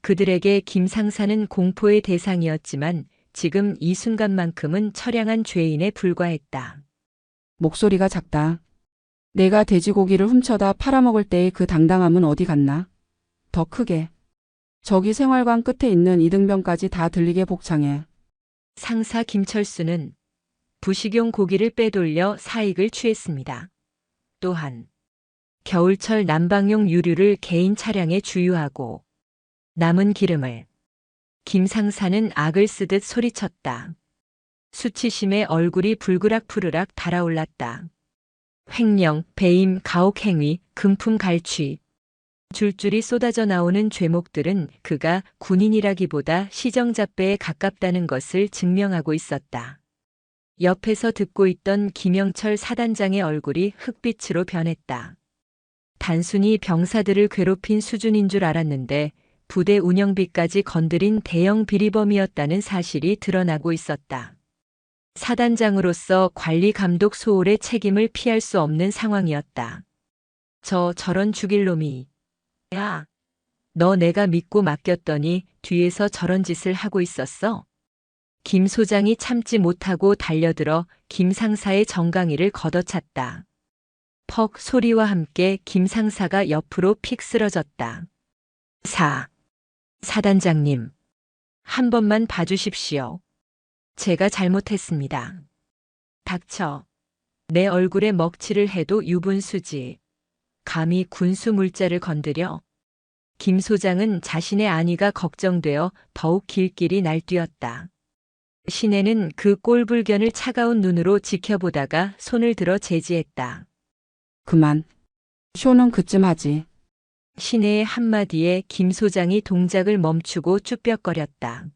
그들에게 김 상사는 공포의 대상이었지만 지금 이 순간만큼은 처량한 죄인에 불과했다. 목소리가 작다. 내가 돼지고기를 훔쳐다 팔아먹을 때의 그 당당함은 어디 갔나? 더 크게. 저기 생활관 끝에 있는 이등병까지 다 들리게 복창해. 상사 김철수는 부식용 고기를 빼돌려 사익을 취했습니다. 또한 겨울철 난방용 유류를 개인 차량에 주유하고 남은 기름을 김 상사는 악을 쓰듯 소리쳤다. 수치심에 얼굴이 불그락푸르락 달아올랐다. 횡령, 배임, 가혹행위, 금품 갈취. 줄줄이 쏟아져 나오는 죄목들은 그가 군인이라기보다 시정잡배에 가깝다는 것을 증명하고 있었다. 옆에서 듣고 있던 김영철 사단장의 얼굴이 흑빛으로 변했다. 단순히 병사들을 괴롭힌 수준인 줄 알았는데 부대 운영비까지 건드린 대형 비리범이었다는 사실이 드러나고 있었다. 사단장으로서 관리 감독 소홀의 책임을 피할 수 없는 상황이었다. 저런 죽일 놈이. 야, 너 내가 믿고 맡겼더니 뒤에서 저런 짓을 하고 있었어? 김 소장이 참지 못하고 달려들어 김 상사의 정강이를 걷어찼다. 퍽 소리와 함께 김 상사가 옆으로 픽 쓰러졌다. 사단장님, 한 번만 봐주십시오. 제가 잘못했습니다. 닥쳐. 내 얼굴에 먹칠을 해도 유분수지. 감히 군수 물자를 건드려? 김 소장은 자신의 안위가 걱정되어 더욱 길길이 날뛰었다. 신혜는 그 꼴불견을 차가운 눈으로 지켜보다가 손을 들어 제지했다. 그만. 쇼는 그쯤 하지. 신혜의 한마디에 김 소장이 동작을 멈추고 쭈뼛거렸다.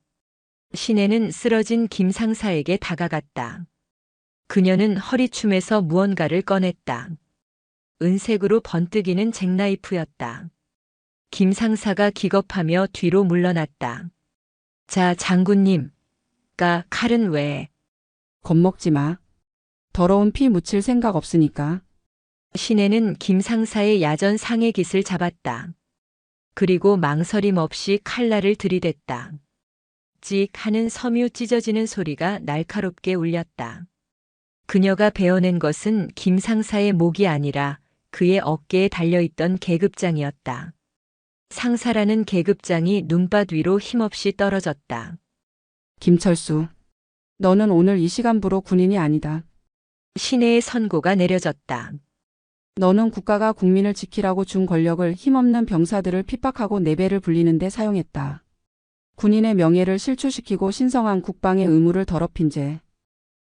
신혜는 쓰러진 김 상사에게 다가갔다. 그녀는 허리춤에서 무언가를 꺼냈다. 은색으로 번뜩이는 잭나이프였다. 김 상사가 기겁하며 뒤로 물러났다. 자, 장군님. 칼은 왜? 겁먹지 마. 더러운 피 묻힐 생각 없으니까. 신혜는 김 상사의 야전 상해 깃을 잡았다. 그리고 망설임 없이 칼날을 들이댔다. 찍 하는 섬유 찢어지는 소리가 날카롭게 울렸다. 그녀가 베어낸 것은 김 상사의 목이 아니라 그의 어깨에 달려있던 계급장이었다. 상사라는 계급장이 눈밭 위로 힘없이 떨어졌다. 김철수. 너는 오늘 이 시간부로 군인이 아니다. 신혜의 선고가 내려졌다. 너는 국가가 국민을 지키라고 준 권력을 힘없는 병사들을 핍박하고 내배를 불리는 데 사용했다. 군인의 명예를 실추시키고 신성한 국방의 의무를 더럽힌 죄.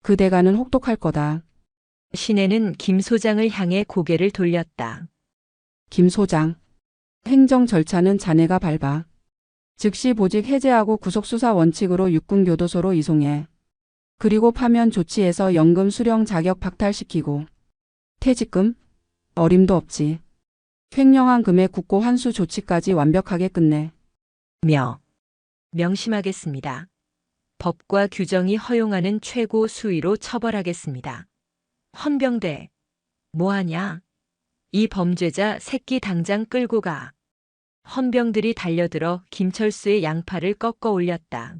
그 대가는 혹독할 거다. 신혜는 김 소장을 향해 고개를 돌렸다. 김 소장. 행정 절차는 자네가 밟아. 즉시 보직 해제하고 구속수사 원칙으로 육군교도소로 이송해. 그리고 파면 조치해서 연금 수령 자격 박탈시키고. 퇴직금? 어림도 없지. 횡령한 금액 국고 환수 조치까지 완벽하게 끝내. 명심하겠습니다. 법과 규정이 허용하는 최고 수위로 처벌하겠습니다. 헌병대, 뭐하냐? 이 범죄자 새끼 당장 끌고 가. 헌병들이 달려들어 김철수의 양팔을 꺾어 올렸다.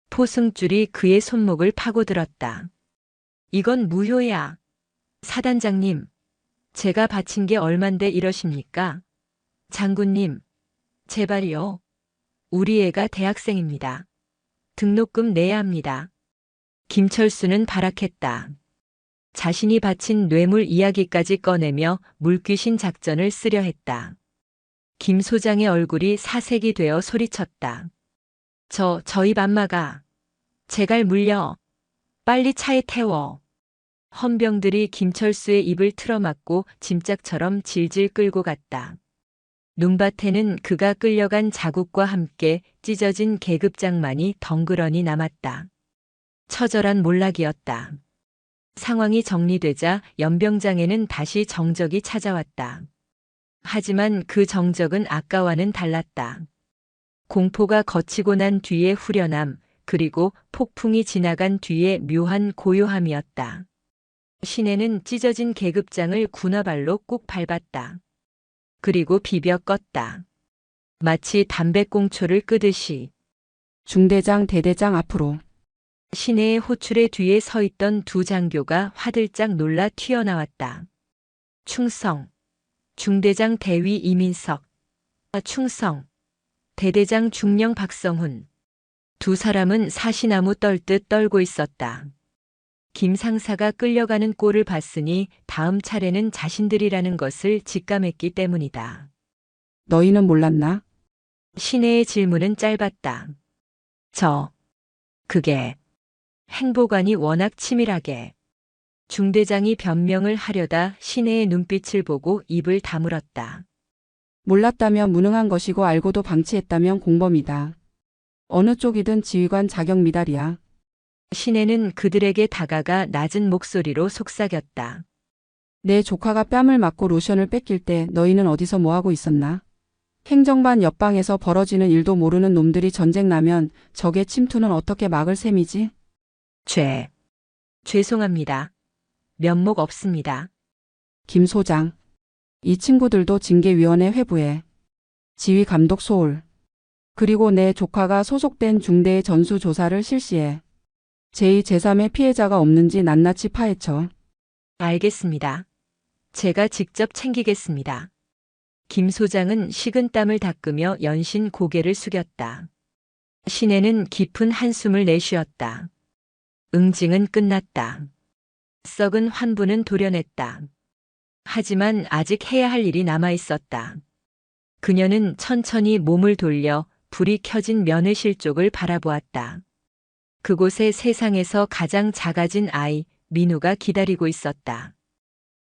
포승줄이 그의 손목을 파고들었다. 이건 무효야. 사단장님, 제가 바친 게 얼만데 이러십니까? 장군님, 제발요. 우리 애가 대학생입니다. 등록금 내야 합니다. 김철수는 발악했다. 자신이 바친 뇌물 이야기까지 꺼내며 물귀신 작전을 쓰려 했다. 김 소장의 얼굴이 사색이 되어 소리쳤다. 저희 맘마가. 제갈 물려. 빨리 차에 태워. 헌병들이 김철수의 입을 틀어막고 짐짝처럼 질질 끌고 갔다. 눈밭에는 그가 끌려간 자국과 함께 찢어진 계급장만이 덩그러니 남았다. 처절한 몰락이었다. 상황이 정리되자 연병장에는 다시 정적이 찾아왔다. 하지만 그 정적은 아까와는 달랐다. 공포가 거치고 난 뒤의 후련함, 그리고 폭풍이 지나간 뒤의 묘한 고요함이었다. 시내는 찢어진 계급장을 군화발로 꾹 밟았다. 그리고 비벼 껐다. 마치 담배꽁초를 끄듯이. 중대장, 대대장 앞으로. 시내의 호출의 뒤에 서 있던 두 장교가 화들짝 놀라 튀어나왔다. 충성, 중대장 대위 이민석, 충성, 대대장 중령 박성훈. 두 사람은 사시나무 떨듯 떨고 있었다. 김 상사가 끌려가는 꼴을 봤으니 다음 차례는 자신들이라는 것을 직감했기 때문이다. 너희는 몰랐나? 시내의 질문은 짧았다. 그게. 행보관이 워낙 치밀하게. 중대장이 변명을 하려다 시내의 눈빛을 보고 입을 다물었다. 몰랐다면 무능한 것이고 알고도 방치했다면 공범이다. 어느 쪽이든 지휘관 자격 미달이야. 시내는 그들에게 다가가 낮은 목소리로 속삭였다. 내 조카가 뺨을 맞고 로션을 뺏길 때 너희는 어디서 뭐하고 있었나? 행정반 옆방에서 벌어지는 일도 모르는 놈들이 전쟁 나면 적의 침투는 어떻게 막을 셈이지? 죄송합니다. 면목 없습니다. 김 소장. 이 친구들도 징계위원회 회부해. 지휘 감독 소홀. 그리고 내 조카가 소속된 중대의 전수조사를 실시해. 제2, 제3의 피해자가 없는지 낱낱이 파헤쳐. 알겠습니다. 제가 직접 챙기겠습니다. 김 소장은 식은땀을 닦으며 연신 고개를 숙였다. 시내는 깊은 한숨을 내쉬었다. 응징은 끝났다. 썩은 환부는 도려냈다. 하지만 아직 해야 할 일이 남아 있었다. 그녀는 천천히 몸을 돌려 불이 켜진 면회실 쪽을 바라보았다. 그곳에 세상에서 가장 작아진 아이, 민우가 기다리고 있었다.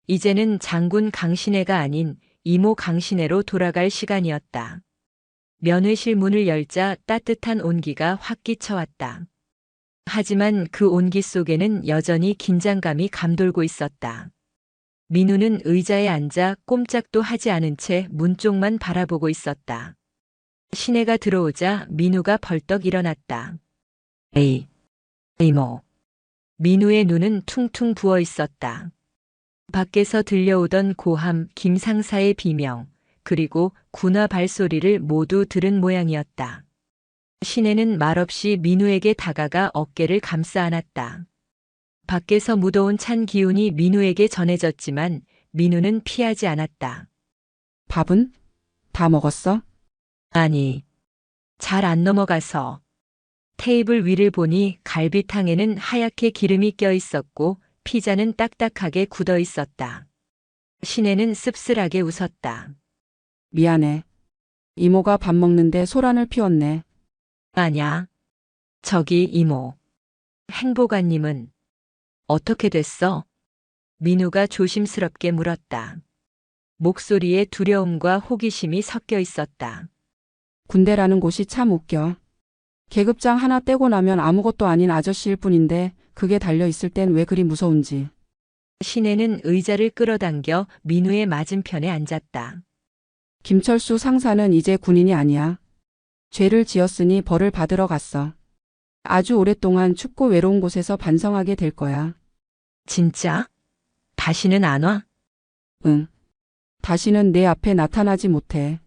이제는 장군 강신혜가 아닌 이모 강신혜로 돌아갈 시간이었다. 면회실 문을 열자 따뜻한 온기가 확 끼쳐왔다. 하지만 그 온기 속에는 여전히 긴장감이 감돌고 있었다. 민우는 의자에 앉아 꼼짝도 하지 않은 채 문 쪽만 바라보고 있었다. 신혜가 들어오자 민우가 벌떡 일어났다. 이모. 민우의 눈은 퉁퉁 부어 있었다. 밖에서 들려오던 고함, 김 상사의 비명, 그리고 군화 발소리를 모두 들은 모양이었다. 신혜는 말없이 민우에게 다가가 어깨를 감싸 안았다. 밖에서 무더운 찬 기운이 민우에게 전해졌지만 민우는 피하지 않았다. 밥은? 다 먹었어? 아니, 잘 안 넘어가서. 테이블 위를 보니 갈비탕에는 하얗게 기름이 껴 있었고 피자는 딱딱하게 굳어 있었다. 신혜는 씁쓸하게 웃었다. 미안해. 이모가 밥 먹는데 소란을 피웠네. 아냐. 저기 이모. 행보관님은 어떻게 됐어? 민우가 조심스럽게 물었다. 목소리에 두려움과 호기심이 섞여 있었다. 군대라는 곳이 참 웃겨. 계급장 하나 떼고 나면 아무것도 아닌 아저씨일 뿐인데 그게 달려있을 땐 왜 그리 무서운지. 신혜는 의자를 끌어당겨 민우의 맞은편에 앉았다. 김철수 상사는 이제 군인이 아니야. 죄를 지었으니 벌을 받으러 갔어. 아주 오랫동안 춥고 외로운 곳에서 반성하게 될 거야. 진짜? 다시는 안 와? 응. 다시는 내 앞에 나타나지 못해.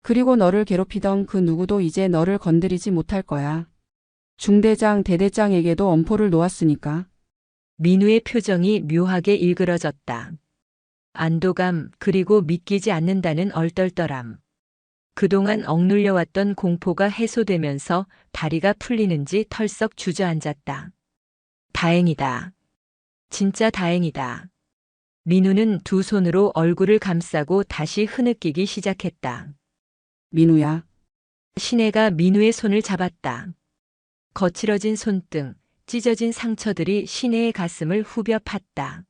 그리고 너를 괴롭히던 그 누구도 이제 너를 건드리지 못할 거야. 중대장, 대대장에게도 엄포를 놓았으니까. 민우의 표정이 묘하게 일그러졌다. 안도감, 그리고 믿기지 않는다는 얼떨떨함. 그동안 억눌려왔던 공포가 해소되면서 다리가 풀리는지 털썩 주저앉았다. 다행이다. 진짜 다행이다. 민우는 두 손으로 얼굴을 감싸고 다시 흐느끼기 시작했다. 민우야. 신혜가 민우의 손을 잡았다. 거칠어진 손등, 찢어진 상처들이 신혜의 가슴을 후벼 팠다.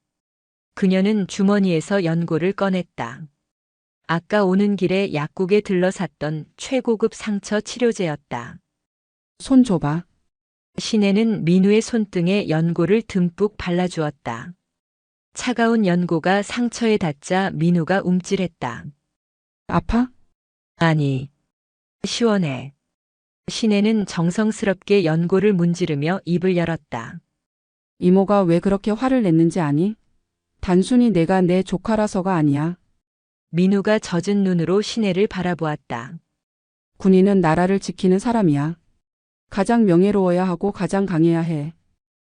그녀는 주머니에서 연고를 꺼냈다. 아까 오는 길에 약국에 들러 샀던 최고급 상처 치료제였다. 손 줘봐. 신혜는 민우의 손등에 연고를 듬뿍 발라주었다. 차가운 연고가 상처에 닿자 민우가 움찔했다. 아파? 아니, 시원해. 신혜는 정성스럽게 연고를 문지르며 입을 열었다. 이모가 왜 그렇게 화를 냈는지 아니? 단순히 내가 내 조카라서가 아니야. 민우가 젖은 눈으로 신혜를 바라보았다. 군인은 나라를 지키는 사람이야. 가장 명예로워야 하고 가장 강해야 해.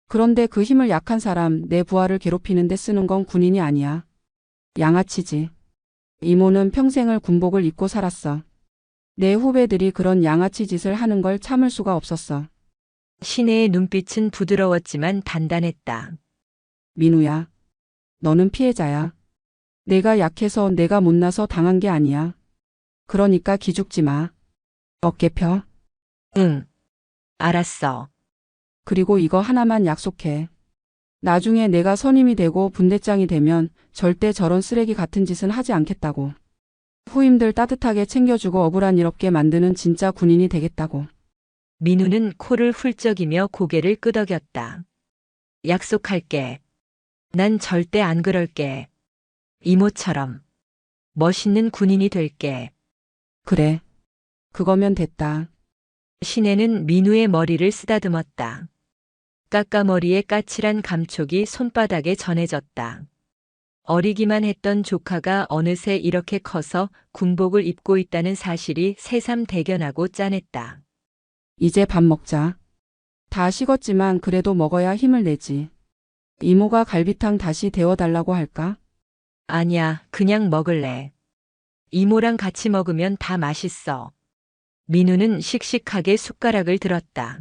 그런데 그 힘을 약한 사람, 내 부하를 괴롭히는 데 쓰는 건 군인이 아니야. 양아치지. 이모는 평생을 군복을 입고 살았어. 내 후배들이 그런 양아치 짓을 하는 걸 참을 수가 없었어. 신혜의 눈빛은 부드러웠지만 단단했다. 민우야. 너는 피해자야. 내가 약해서 내가 못나서 당한 게 아니야. 그러니까 기죽지 마. 어깨 펴. 응. 알았어. 그리고 이거 하나만 약속해. 나중에 내가 선임이 되고 분대장이 되면 절대 저런 쓰레기 같은 짓은 하지 않겠다고. 후임들 따뜻하게 챙겨주고 억울한 일 없게 만드는 진짜 군인이 되겠다고. 민우는 코를 훌쩍이며 고개를 끄덕였다. 약속할게. 난 절대 안 그럴게. 이모처럼. 멋있는 군인이 될게. 그래. 그거면 됐다. 신혜는 민우의 머리를 쓰다듬었다. 까까머리의 까칠한 감촉이 손바닥에 전해졌다. 어리기만 했던 조카가 어느새 이렇게 커서 군복을 입고 있다는 사실이 새삼 대견하고 짠했다. 이제 밥 먹자. 다 식었지만 그래도 먹어야 힘을 내지. 이모가 갈비탕 다시 데워달라고 할까? 아니야, 그냥 먹을래. 이모랑 같이 먹으면 다 맛있어. 민우는 씩씩하게 숟가락을 들었다.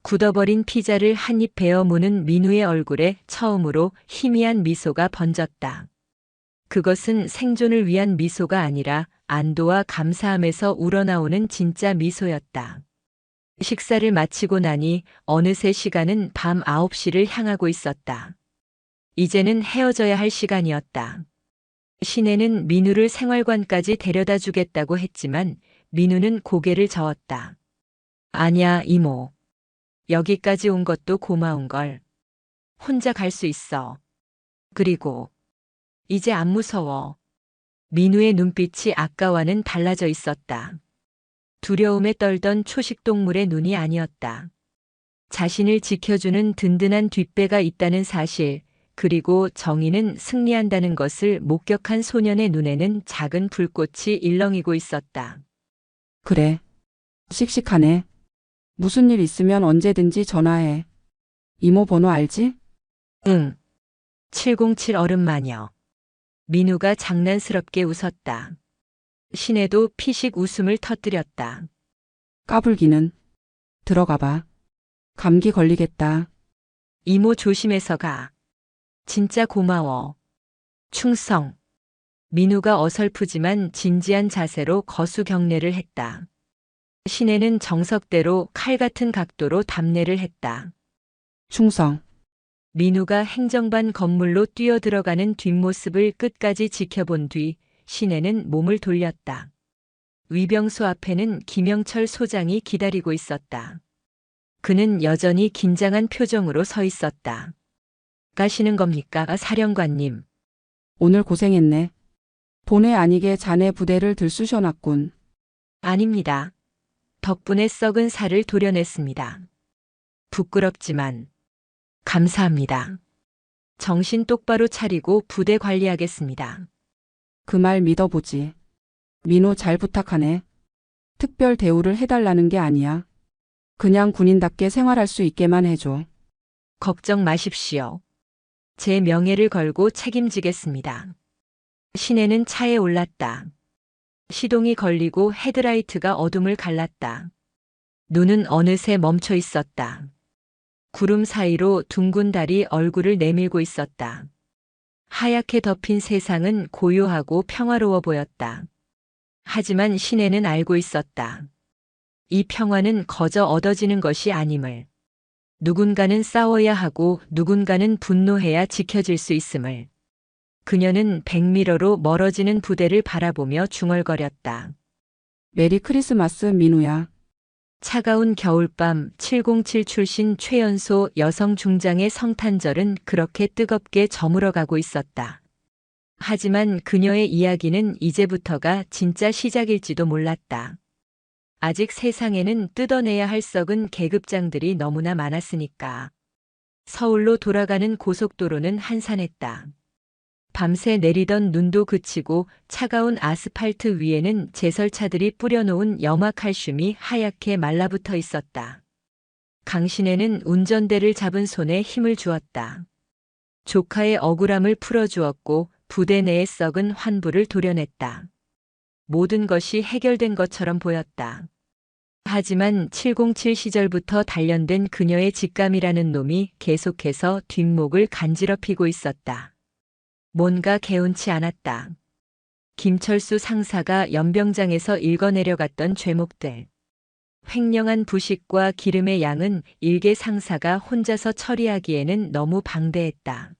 굳어버린 피자를 한 입 베어 무는 민우의 얼굴에 처음으로 희미한 미소가 번졌다. 그것은 생존을 위한 미소가 아니라 안도와 감사함에서 우러나오는 진짜 미소였다. 식사를 마치고 나니 어느새 시간은 밤 9시를 향하고 있었다. 이제는 헤어져야 할 시간이었다. 신혜는 민우를 생활관까지 데려다 주겠다고 했지만 민우는 고개를 저었다. 아니야, 이모. 여기까지 온 것도 고마운걸. 혼자 갈 수 있어. 그리고 이제 안 무서워. 민우의 눈빛이 아까와는 달라져 있었다. 두려움에 떨던 초식동물의 눈이 아니었다. 자신을 지켜주는 든든한 뒷배가 있다는 사실, 그리고 정의는 승리한다는 것을 목격한 소년의 눈에는 작은 불꽃이 일렁이고 있었다. 그래. 씩씩하네. 무슨 일 있으면 언제든지 전화해. 이모 번호 알지? 응. 707 어른마녀. 민우가 장난스럽게 웃었다. 신혜도 피식 웃음을 터뜨렸다. 까불기는. 들어가 봐. 감기 걸리겠다. 이모 조심해서 가. 진짜 고마워. 충성. 민우가 어설프지만 진지한 자세로 거수 경례를 했다. 신혜는 정석대로 칼 같은 각도로 답례를 했다. 충성. 민우가 행정반 건물로 뛰어들어가는 뒷모습을 끝까지 지켜본 뒤 신혜는 몸을 돌렸다. 위병소 앞에는 김영철 소장이 기다리고 있었다. 그는 여전히 긴장한 표정으로 서 있었다. 가시는 겁니까, 사령관님? 오늘 고생했네. 본의 아니게 자네 부대를 들쑤셔놨군. 아닙니다. 덕분에 썩은 살을 도려냈습니다. 부끄럽지만 감사합니다. 정신 똑바로 차리고 부대 관리하겠습니다. 그 말 믿어보지. 민호 잘 부탁하네. 특별 대우를 해달라는 게 아니야. 그냥 군인답게 생활할 수 있게만 해줘. 걱정 마십시오. 제 명예를 걸고 책임지겠습니다. 신혜는 차에 올랐다. 시동이 걸리고 헤드라이트가 어둠을 갈랐다. 눈은 어느새 멈춰 있었다. 구름 사이로 둥근 달이 얼굴을 내밀고 있었다. 하얗게 덮인 세상은 고요하고 평화로워 보였다. 하지만 신혜는 알고 있었다. 이 평화는 거저 얻어지는 것이 아님을. 누군가는 싸워야 하고 누군가는 분노해야 지켜질 수 있음을. 그녀는 백미러로 멀어지는 부대를 바라보며 중얼거렸다. 메리 크리스마스 민우야. 차가운 겨울밤 707 출신 최연소 여성 중장의 성탄절은 그렇게 뜨겁게 저물어가고 있었다. 하지만 그녀의 이야기는 이제부터가 진짜 시작일지도 몰랐다. 아직 세상에는 뜯어내야 할 썩은 계급장들이 너무나 많았으니까. 서울로 돌아가는 고속도로는 한산했다. 밤새 내리던 눈도 그치고 차가운 아스팔트 위에는 제설차들이 뿌려놓은 염화칼슘이 하얗게 말라붙어 있었다. 강신혜는 운전대를 잡은 손에 힘을 주었다. 조카의 억울함을 풀어주었고 부대 내의 썩은 환부를 도려냈다. 모든 것이 해결된 것처럼 보였다. 하지만 707 시절부터 단련된 그녀의 직감이라는 놈이 계속해서 뒷목을 간지럽히고 있었다. 뭔가 개운치 않았다. 김철수 상사가 연병장에서 읽어내려갔던 죄목들. 횡령한 부식과 기름의 양은 일개 상사가 혼자서 처리하기에는 너무 방대했다.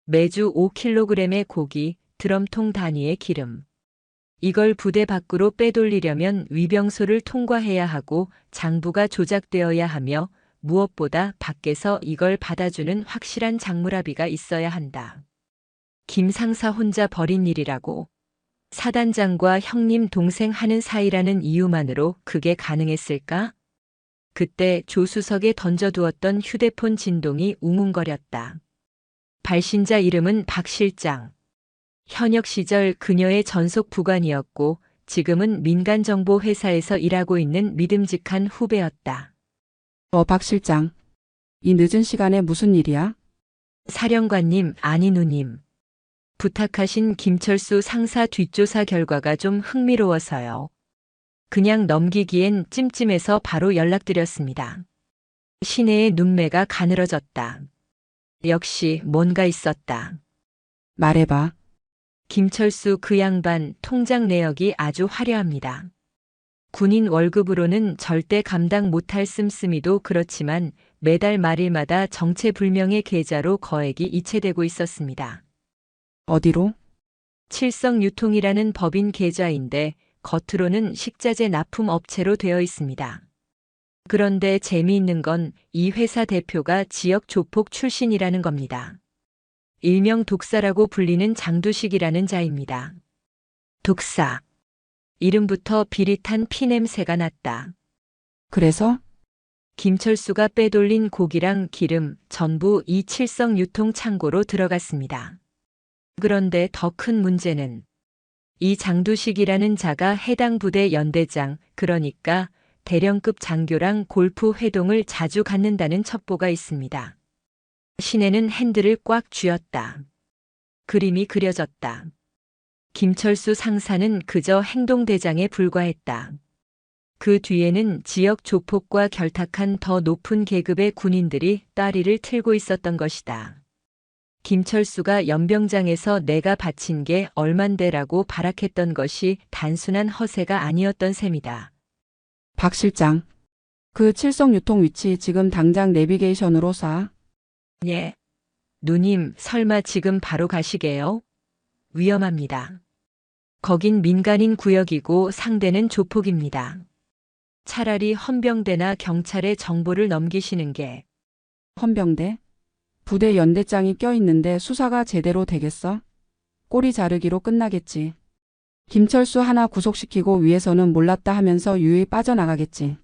매주 5kg의 고기, 드럼통 단위의 기름. 이걸 부대 밖으로 빼돌리려면 위병소를 통과해야 하고 장부가 조작되어야 하며 무엇보다 밖에서 이걸 받아주는 확실한 장물아비가 있어야 한다. 김 상사 혼자 벌인 일이라고. 사단장과 형님 동생 하는 사이라는 이유만으로 그게 가능했을까? 그때 조수석에 던져두었던 휴대폰 진동이 웅웅거렸다. 발신자 이름은 박 실장. 현역 시절 그녀의 전속 부관이었고 지금은 민간정보회사에서 일하고 있는 믿음직한 후배였다. 박 실장. 이 늦은 시간에 무슨 일이야? 사령관님, 아니 누님. 부탁하신 김철수 상사 뒷조사 결과가 좀 흥미로워서요. 그냥 넘기기엔 찜찜해서 바로 연락드렸습니다. 신혜의 눈매가 가늘어졌다. 역시 뭔가 있었다. 말해봐. 김철수 그 양반 통장 내역이 아주 화려합니다. 군인 월급으로는 절대 감당 못할 씀씀이도 그렇지만 매달 말일마다 정체불명의 계좌로 거액이 이체되고 있었습니다. 어디로? 칠성유통이라는 법인 계좌인데 겉으로는 식자재 납품 업체로 되어 있습니다. 그런데 재미있는 건 이 회사 대표가 지역 조폭 출신이라는 겁니다. 일명 독사라고 불리는 장두식이라는 자입니다. 독사. 이름부터 비릿한 피냄새가 났다. 그래서? 김철수가 빼돌린 고기랑 기름 전부 이 칠성유통 창고로 들어갔습니다. 그런데 더 큰 문제는 이 장두식이라는 자가 해당 부대 연대장, 그러니까 대령급 장교랑 골프 회동을 자주 갖는다는 첩보가 있습니다. 신혜는 핸들을 꽉 쥐었다. 그림이 그려졌다. 김철수 상사는 그저 행동대장에 불과했다. 그 뒤에는 지역 조폭과 결탁한 더 높은 계급의 군인들이 따리를 틀고 있었던 것이다. 김철수가 연병장에서 내가 바친 게 얼만데라고 발악했던 것이 단순한 허세가 아니었던 셈이다. 박 실장. 그 칠성유통 위치 지금 당장 내비게이션으로 쏴. 예. 누님, 설마 지금 바로 가시게요? 위험합니다. 거긴 민간인 구역이고 상대는 조폭입니다. 차라리 헌병대나 경찰에 정보를 넘기시는 게. 헌병대? 부대 연대장이 껴있는데 수사가 제대로 되겠어? 꼬리 자르기로 끝나겠지. 김철수 하나 구속시키고 위에서는 몰랐다 하면서 유유히 빠져나가겠지.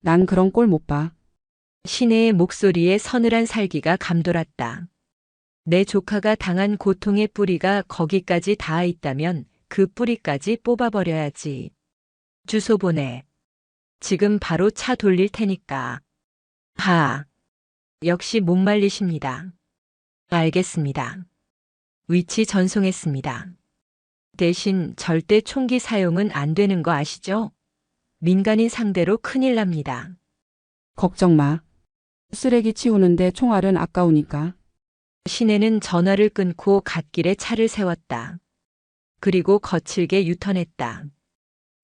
난 그런 꼴 못 봐. 신혜의 목소리에 서늘한 살기가 감돌았다. 내 조카가 당한 고통의 뿌리가 거기까지 닿아 있다면 그 뿌리까지 뽑아버려야지. 주소 보내. 지금 바로 차 돌릴 테니까. 하. 역시 못 말리십니다. 알겠습니다. 위치 전송했습니다. 대신 절대 총기 사용은 안 되는 거 아시죠? 민간인 상대로 큰일 납니다. 걱정 마. 쓰레기 치우는데 총알은 아까우니까. 신혜는 전화를 끊고 갓길에 차를 세웠다. 그리고 거칠게 유턴했다.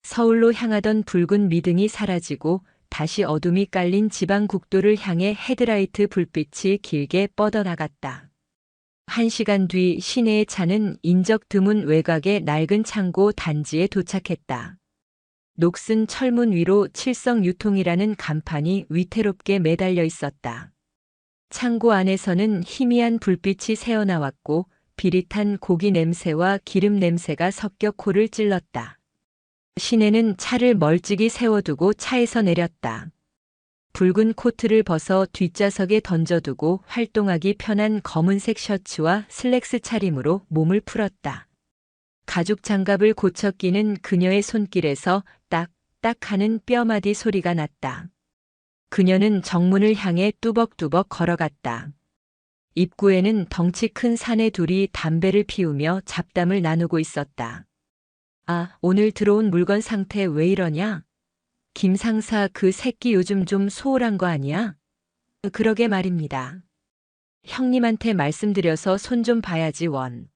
서울로 향하던 붉은 미등이 사라지고 다시 어둠이 깔린 지방 국도를 향해 헤드라이트 불빛이 길게 뻗어나갔다. 1시간 뒤 시내의 차는 인적 드문 외곽의 낡은 창고 단지에 도착했다. 녹슨 철문 위로 칠성유통이라는 간판이 위태롭게 매달려 있었다. 창고 안에서는 희미한 불빛이 새어나왔고 비릿한 고기 냄새와 기름 냄새가 섞여 코를 찔렀다. 시내는 차를 멀찍이 세워두고 차에서 내렸다. 붉은 코트를 벗어 뒷좌석에 던져두고 활동하기 편한 검은색 셔츠와 슬랙스 차림으로 몸을 풀었다. 가죽 장갑을 고쳐 끼는 그녀의 손길에서 딱딱 하는 뼈마디 소리가 났다. 그녀는 정문을 향해 뚜벅뚜벅 걸어갔다. 입구에는 덩치 큰 사내 둘이 담배를 피우며 잡담을 나누고 있었다. 아, 오늘 들어온 물건 상태 왜 이러냐? 김 상사 그 새끼 요즘 좀 소홀한 거 아니야? 그러게 말입니다. 형님한테 말씀드려서 손 좀 봐야지 원.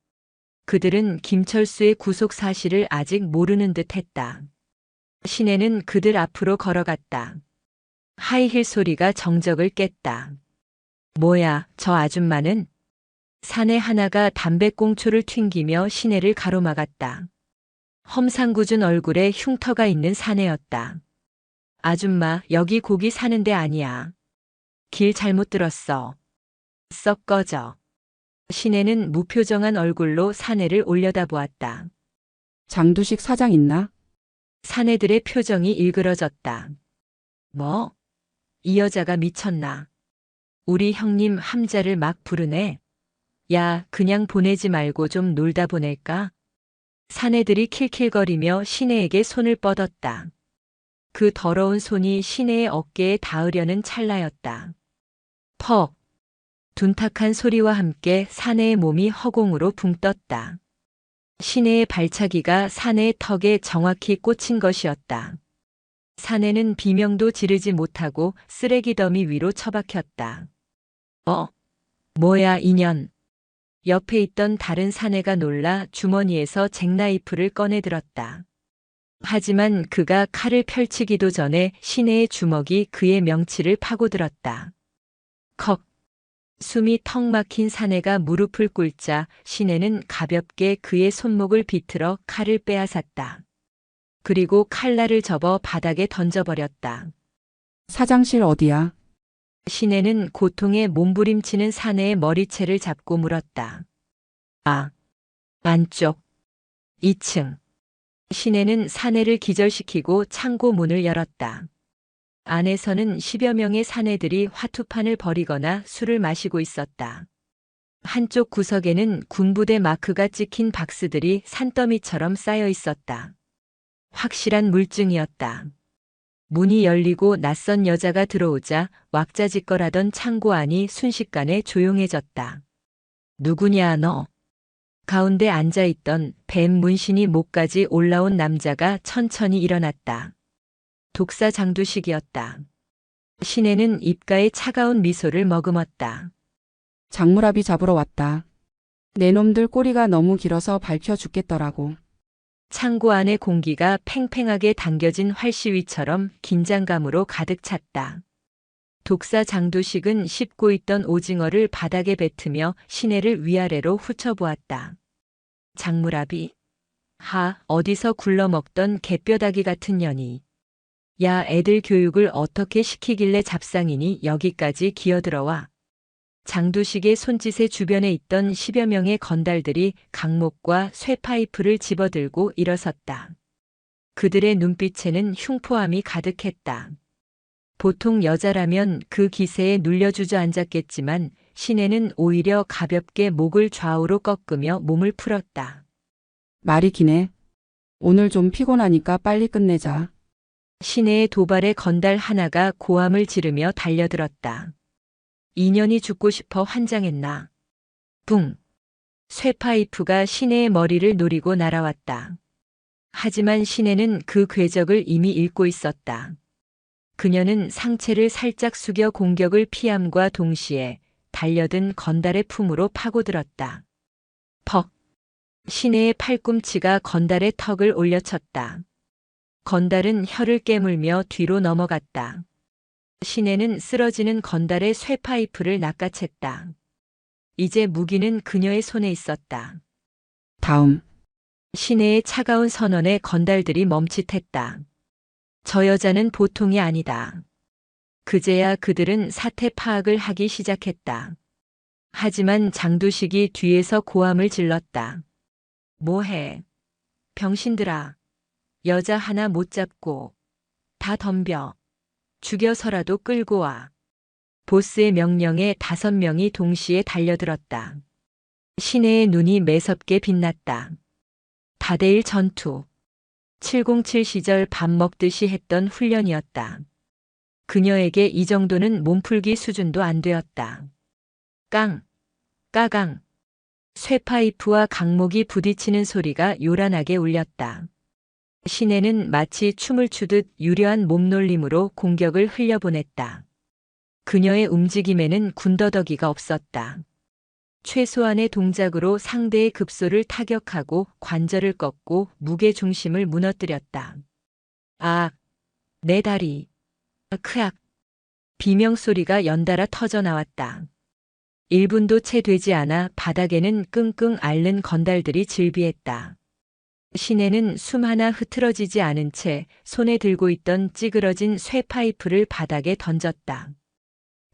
그들은 김철수의 구속 사실을 아직 모르는 듯 했다. 시내는 그들 앞으로 걸어갔다. 하이힐 소리가 정적을 깼다. 뭐야, 저 아줌마는? 사내 하나가 담배꽁초를 튕기며 시내를 가로막았다. 험상궂은 얼굴에 흉터가 있는 사내였다. 아줌마, 여기 고기 사는 데 아니야. 길 잘못 들었어. 썩 꺼져. 시내는 무표정한 얼굴로 사내를 올려다보았다. 장두식 사장 있나? 사내들의 표정이 일그러졌다. 뭐? 이 여자가 미쳤나? 우리 형님 함자를 막 부르네. 야, 그냥 보내지 말고 좀 놀다 보낼까? 사내들이 킬킬거리며 시내에게 손을 뻗었다. 그 더러운 손이 시내의 어깨에 닿으려는 찰나였다. 퍽! 둔탁한 소리와 함께 사내의 몸이 허공으로 붕 떴다. 시내의 발차기가 사내의 턱에 정확히 꽂힌 것이었다. 사내는 비명도 지르지 못하고 쓰레기 더미 위로 처박혔다. 뭐야 이년. 옆에 있던 다른 사내가 놀라 주머니에서 잭나이프를 꺼내들었다. 하지만 그가 칼을 펼치기도 전에 시내의 주먹이 그의 명치를 파고들었다. 컥. 숨이 턱 막힌 사내가 무릎을 꿇자 시내는 가볍게 그의 손목을 비틀어 칼을 빼앗았다. 그리고 칼날을 접어 바닥에 던져버렸다. 사장실 어디야? 시내는 고통에 몸부림치는 사내의 머리채를 잡고 물었다. 아, 안쪽. 2층. 시내는 사내를 기절시키고 창고 문을 열었다. 안에서는 10여 명의 사내들이 화투판을 벌이거나 술을 마시고 있었다. 한쪽 구석에는 군부대 마크가 찍힌 박스들이 산더미처럼 쌓여 있었다. 확실한 물증이었다. 문이 열리고 낯선 여자가 들어오자 왁자지껄하던 창고 안이 순식간에 조용해졌다. 누구냐 너? 가운데 앉아있던 뱀 문신이 목까지 올라온 남자가 천천히 일어났다. 독사 장두식이었다. 시내는 입가에 차가운 미소를 머금었다. 장무라비 잡으러 왔다. 내 놈들 꼬리가 너무 길어서 밟혀 죽겠더라고. 창고 안의 공기가 팽팽하게 당겨진 활시위처럼 긴장감으로 가득 찼다. 독사 장두식은 씹고 있던 오징어를 바닥에 뱉으며 시내를 위아래로 훑어보았다. 장무라비. 어디서 굴러먹던 개뼈다귀 같은 년이. 야, 애들 교육을 어떻게 시키길래 잡상이니 여기까지 기어들어와. 장두식의 손짓의 주변에 있던 10여 명의 건달들이 강목과 쇠파이프를 집어들고 일어섰다. 그들의 눈빛에는 흉포함이 가득했다. 보통 여자라면 그 기세에 눌려 주저앉았겠지만 시내는 오히려 가볍게 목을 좌우로 꺾으며 몸을 풀었다. 말이 기네. 오늘 좀 피곤하니까 빨리 끝내자. 시내의 도발에 건달 하나가 고함을 지르며 달려들었다. 인연이 죽고 싶어 환장했나. 붕. 쇠파이프가 시내의 머리를 노리고 날아왔다. 하지만 시내는 그 궤적을 이미 읽고 있었다. 그녀는 상체를 살짝 숙여 공격을 피함과 동시에 달려든 건달의 품으로 파고들었다. 퍽. 시내의 팔꿈치가 건달의 턱을 올려쳤다. 건달은 혀를 깨물며 뒤로 넘어갔다. 시내는 쓰러지는 건달의 쇠파이프를 낚아챘다. 이제 무기는 그녀의 손에 있었다. 다음. 시내의 차가운 선언에 건달들이 멈칫했다. 저 여자는 보통이 아니다. 그제야 그들은 사태 파악을 하기 시작했다. 하지만 장두식이 뒤에서 고함을 질렀다. 뭐해? 병신들아. 여자 하나 못 잡고 다 덤벼. 죽여서라도 끌고 와. 보스의 명령에 5명이 동시에 달려들었다. 시내의 눈이 매섭게 빛났다. 다대일 전투. 707 시절 밥 먹듯이 했던 훈련이었다. 그녀에게 이 정도는 몸풀기 수준도 안 되었다. 깡, 까강. 쇠파이프와 강목이 부딪히는 소리가 요란하게 울렸다. 시내는 마치 춤을 추듯 유려한 몸놀림으로 공격을 흘려보냈다. 그녀의 움직임에는 군더더기가 없었다. 최소한의 동작으로 상대의 급소를 타격하고 관절을 꺾고 무게 중심을 무너뜨렸다. 아, 내 다리. 크악. 비명소리가 연달아 터져 나왔다. 1분도 채 되지 않아 바닥에는 끙끙 앓는 건달들이 질비했다. 시내는 숨 하나 흐트러지지 않은 채 손에 들고 있던 찌그러진 쇠파이프를 바닥에 던졌다.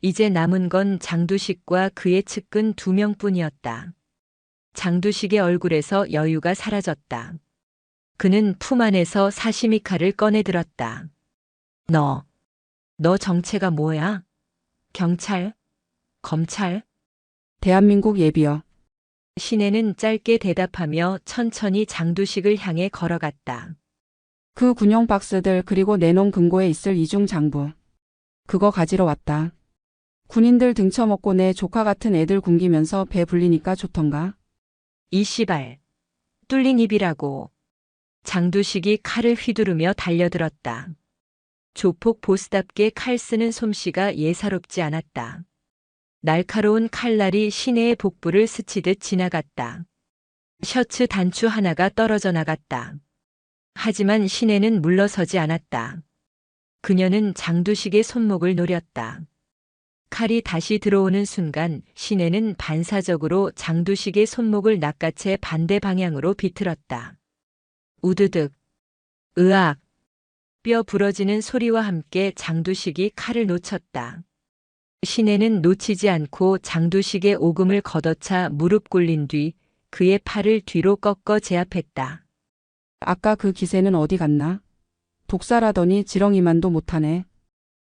이제 남은 건 장두식과 그의 측근 2명뿐이었다. 장두식의 얼굴에서 여유가 사라졌다. 그는 품 안에서 사시미 칼을 꺼내 들었다. 너 정체가 뭐야? 경찰? 검찰? 대한민국 예비역. 시내는 짧게 대답하며 천천히 장두식을 향해 걸어갔다. 그 군용 박스들 그리고 내놓은 금고에 있을 이중 장부. 그거 가지러 왔다. 군인들 등쳐먹고 내 조카 같은 애들 굶기면서 배 불리니까 좋던가. 이 씨발. 뚫린 입이라고. 장두식이 칼을 휘두르며 달려들었다. 조폭 보스답게 칼 쓰는 솜씨가 예사롭지 않았다. 날카로운 칼날이 시내의 복부를 스치듯 지나갔다. 셔츠 단추 하나가 떨어져 나갔다. 하지만 시내는 물러서지 않았다. 그녀는 장두식의 손목을 노렸다. 칼이 다시 들어오는 순간 시내는 반사적으로 장두식의 손목을 낚아채 반대 방향으로 비틀었다. 우드득. 으악. 뼈 부러지는 소리와 함께 장두식이 칼을 놓쳤다. 시내는 놓치지 않고 장두식의 오금을 걷어차 무릎 꿇린 뒤 그의 팔을 뒤로 꺾어 제압했다. 아까 그 기세는 어디 갔나? 독살하더니 지렁이만도 못하네.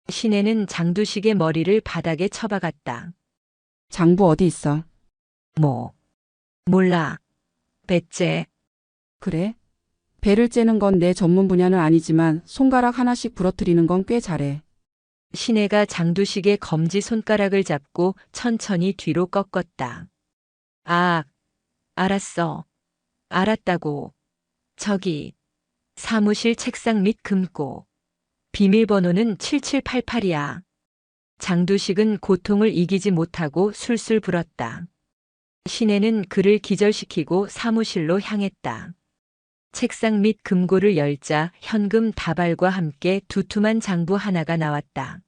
시내는 장두식의 머리를 바닥에 쳐박았다. 장부 어디 있어? 몰라. 배째. 그래? 배를 째는 건 내 전문 분야는 아니지만 손가락 하나씩 부러뜨리는 건 꽤 잘해. 시내가 장두식의 검지 손가락을 잡고 천천히 뒤로 꺾었다. 아, 알았어. 알았다고. 저기, 사무실 책상 밑 금고. 비밀번호는 7788이야. 장두식은 고통을 이기지 못하고 술술 불었다. 시내는 그를 기절시키고 사무실로 향했다. 책상 밑 금고를 열자 현금 다발과 함께 두툼한 장부 하나가 나왔다.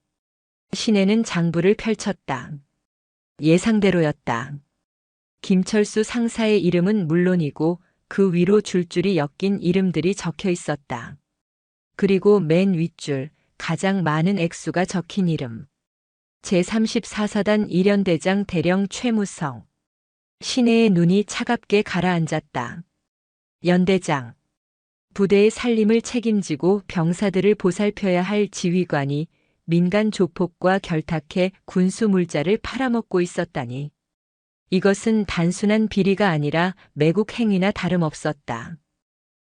시내는 장부를 펼쳤다. 예상대로였다. 김철수 상사의 이름은 물론이고 그 위로 줄줄이 엮인 이름들이 적혀 있었다. 그리고 맨 윗줄 가장 많은 액수가 적힌 이름. 제34사단 일연대장 대령 최무성. 시내의 눈이 차갑게 가라앉았다. 연대장. 부대의 살림을 책임지고 병사들을 보살펴야 할 지휘관이 민간 조폭과 결탁해 군수 물자를 팔아먹고 있었다니. 이것은 단순한 비리가 아니라 매국 행위나 다름없었다.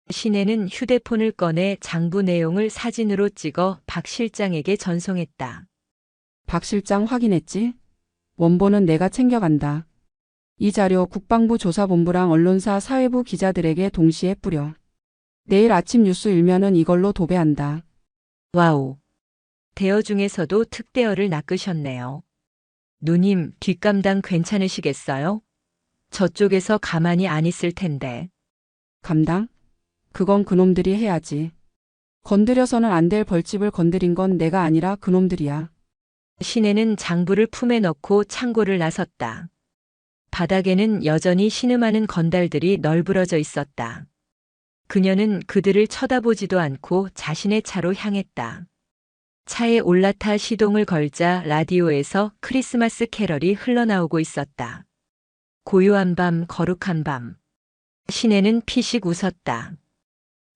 시내는 휴대폰을 꺼내 장부 내용을 사진으로 찍어 박 실장에게 전송했다. 박 실장 확인했지? 원본은 내가 챙겨간다. 이 자료 국방부 조사본부랑 언론사 사회부 기자들에게 동시에 뿌려. 내일 아침 뉴스 일면은 이걸로 도배한다. 와우. 대여 중에서도 특대여를 낚으셨네요. 누님, 뒷감당 괜찮으시겠어요? 저쪽에서 가만히 안 있을 텐데. 감당? 그건 그놈들이 해야지. 건드려서는 안 될 벌집을 건드린 건 내가 아니라 그놈들이야. 시내는 장부를 품에 넣고 창고를 나섰다. 바닥에는 여전히 신음하는 건달들이 널브러져 있었다. 그녀는 그들을 쳐다보지도 않고 자신의 차로 향했다. 차에 올라타 시동을 걸자 라디오에서 크리스마스 캐럴이 흘러나오고 있었다. 고요한 밤, 거룩한 밤. 시내는 피식 웃었다.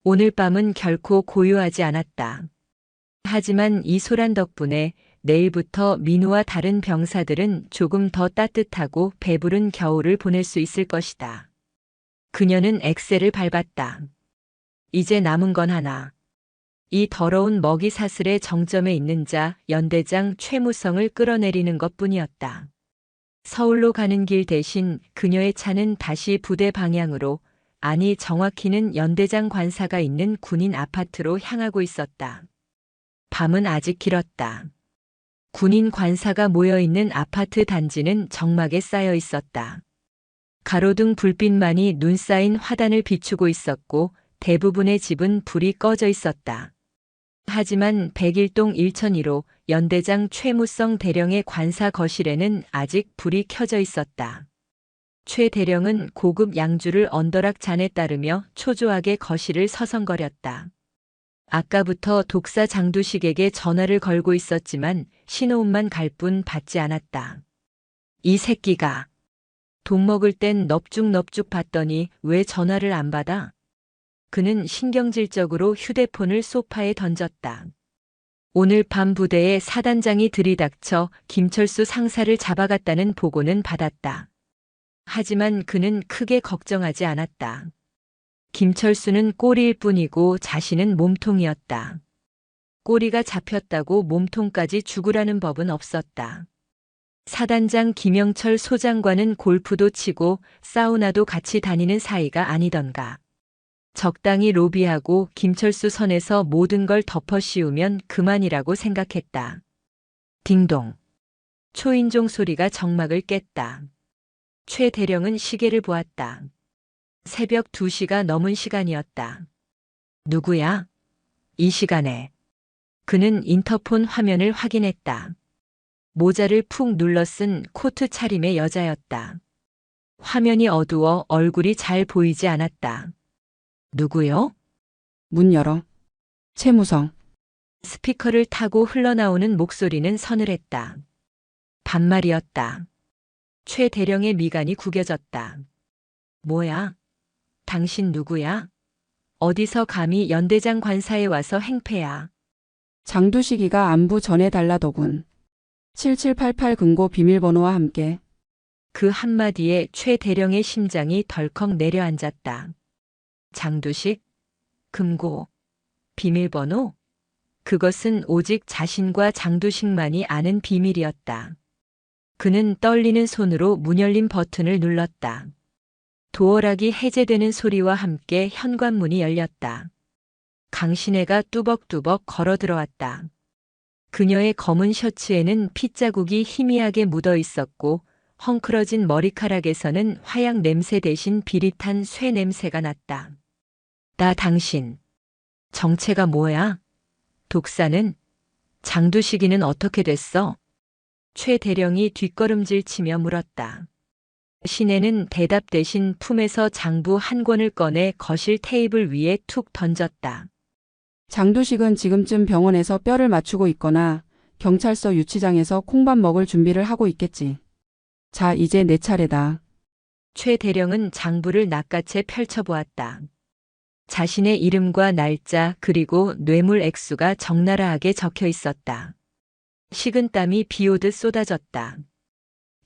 오늘 밤은 결코 고요하지 않았다. 하지만 이 소란 덕분에 내일부터 민우와 다른 병사들은 조금 더 따뜻하고 배부른 겨울을 보낼 수 있을 것이다. 그녀는 엑셀을 밟았다. 이제 남은 건 하나. 이 더러운 먹이 사슬의 정점에 있는 자 연대장 최무성을 끌어내리는 것뿐이었다. 서울로 가는 길 대신 그녀의 차는 다시 부대 방향으로, 아니 정확히는 연대장 관사가 있는 군인 아파트로 향하고 있었다. 밤은 아직 길었다. 군인 관사가 모여있는 아파트 단지는 적막에 쌓여 있었다. 가로등 불빛만이 눈 쌓인 화단을 비추고 있었고 대부분의 집은 불이 꺼져 있었다. 하지만 101동 1001호 연대장 최무성 대령의 관사 거실에는 아직 불이 켜져 있었다. 최 대령은 고급 양주를 언더락 잔에 따르며 초조하게 거실을 서성거렸다. 아까부터 독사 장두식에게 전화를 걸고 있었지만 신호음만 갈 뿐 받지 않았다. 이 새끼가. 돈 먹을 땐 넙죽넙죽 받더니 왜 전화를 안 받아? 그는 신경질적으로 휴대폰을 소파에 던졌다. 오늘 밤 부대에 사단장이 들이닥쳐 김철수 상사를 잡아갔다는 보고는 받았다. 하지만 그는 크게 걱정하지 않았다. 김철수는 꼬리일 뿐이고 자신은 몸통이었다. 꼬리가 잡혔다고 몸통까지 죽으라는 법은 없었다. 사단장 김영철 소장과는 골프도 치고 사우나도 같이 다니는 사이가 아니던가. 적당히 로비하고 김철수 선에서 모든 걸 덮어씌우면 그만이라고 생각했다. 딩동. 초인종 소리가 정막을 깼다. 최 대령은 시계를 보았다. 새벽 2시가 넘은 시간이었다. 누구야? 이 시간에. 그는 인터폰 화면을 확인했다. 모자를 푹 눌러 쓴 코트 차림의 여자였다. 화면이 어두워 얼굴이 잘 보이지 않았다. 누구요? 문 열어. 최무성. 스피커를 타고 흘러나오는 목소리는 서늘했다. 반말이었다. 최 대령의 미간이 구겨졌다. 뭐야? 당신 누구야? 어디서 감히 연대장 관사에 와서 행패야? 장두식이가 안부 전해달라더군. 7788 금고 비밀번호와 함께. 그 한마디에 최 대령의 심장이 덜컥 내려앉았다. 장두식? 금고? 비밀번호? 그것은 오직 자신과 장두식만이 아는 비밀이었다. 그는 떨리는 손으로 문 열림 버튼을 눌렀다. 도어락이 해제되는 소리와 함께 현관문이 열렸다. 강신혜가 뚜벅뚜벅 걸어 들어왔다. 그녀의 검은 셔츠에는 핏자국이 희미하게 묻어 있었고 헝클어진 머리카락에서는 화약 냄새 대신 비릿한 쇠 냄새가 났다. 나 당신. 정체가 뭐야? 독사는? 장두식이는 어떻게 됐어? 최 대령이 뒷걸음질 치며 물었다. 신혜는 대답 대신 품에서 장부 한 권을 꺼내 거실 테이블 위에 툭 던졌다. 장두식은 지금쯤 병원에서 뼈를 맞추고 있거나 경찰서 유치장에서 콩밥 먹을 준비를 하고 있겠지. 자, 이제 내 차례다. 최 대령은 장부를 낚아채 펼쳐보았다. 자신의 이름과 날짜 그리고 뇌물 액수가 적나라하게 적혀 있었다. 식은땀이 비오듯 쏟아졌다.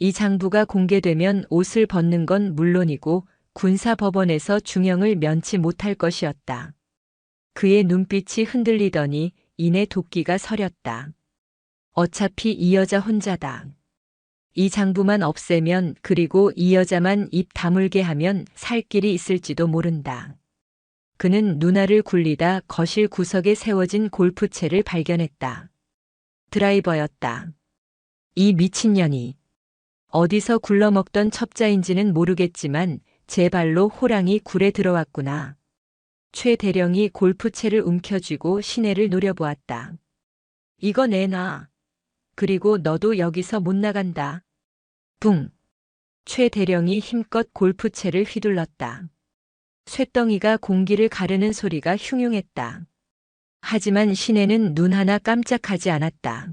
이 장부가 공개되면 옷을 벗는 건 물론이고 군사법원에서 중형을 면치 못할 것이었다. 그의 눈빛이 흔들리더니 이내 도끼가 서렸다. 어차피 이 여자 혼자다. 이 장부만 없애면 그리고 이 여자만 입 다물게 하면 살 길이 있을지도 모른다. 그는 눈알을 굴리다 거실 구석에 세워진 골프채를 발견했다. 드라이버였다. 이 미친년이. 어디서 굴러먹던 첩자인지는 모르겠지만 제 발로 호랑이 굴에 들어왔구나. 최 대령이 골프채를 움켜쥐고 신혜를 노려보았다. 이거 내놔. 그리고 너도 여기서 못 나간다. 붕. 최 대령이 힘껏 골프채를 휘둘렀다. 쇳덩이가 공기를 가르는 소리가 흉흉했다. 하지만 신혜는 눈 하나 깜짝하지 않았다.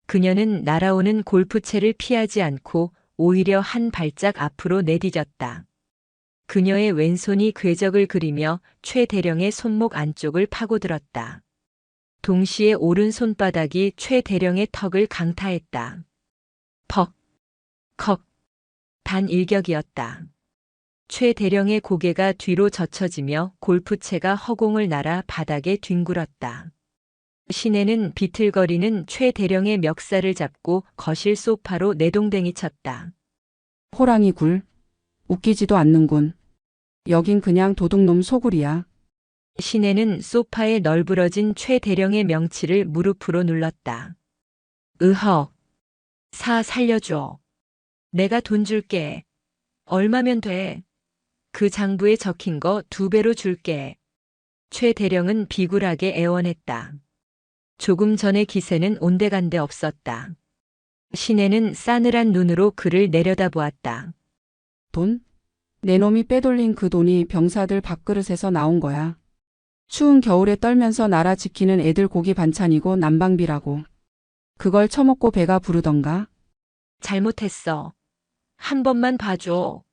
그녀는 날아오는 골프채를 피하지 않고 오히려 한 발짝 앞으로 내디뎠다. 그녀의 왼손이 궤적을 그리며 최 대령의 손목 안쪽을 파고들었다. 동시에 오른 손바닥이 최 대령의 턱을 강타했다. 퍽, 컥, 단 일격이었다. 최 대령의 고개가 뒤로 젖혀지며 골프채가 허공을 날아 바닥에 뒹굴었다. 신혜는 비틀거리는 최 대령의 멱살을 잡고 거실 소파로 내동댕이 쳤다. 호랑이 굴. 웃기지도 않는군. 여긴 그냥 도둑놈 소굴이야. 신혜는 소파에 널브러진 최 대령의 명치를 무릎으로 눌렀다. 으헉. 사 살려줘. 내가 돈 줄게. 얼마면 돼? 그 장부에 적힌 거 2배로 줄게. 최 대령은 비굴하게 애원했다. 조금 전의 기세는 온데간데 없었다. 신혜는 싸늘한 눈으로 그를 내려다보았다. 돈? 내 놈이 빼돌린 그 돈이 병사들 밥그릇에서 나온 거야. 추운 겨울에 떨면서 나라 지키는 애들 고기 반찬이고 난방비라고. 그걸 처먹고 배가 부르던가? 잘못했어. 한 번만 봐줘.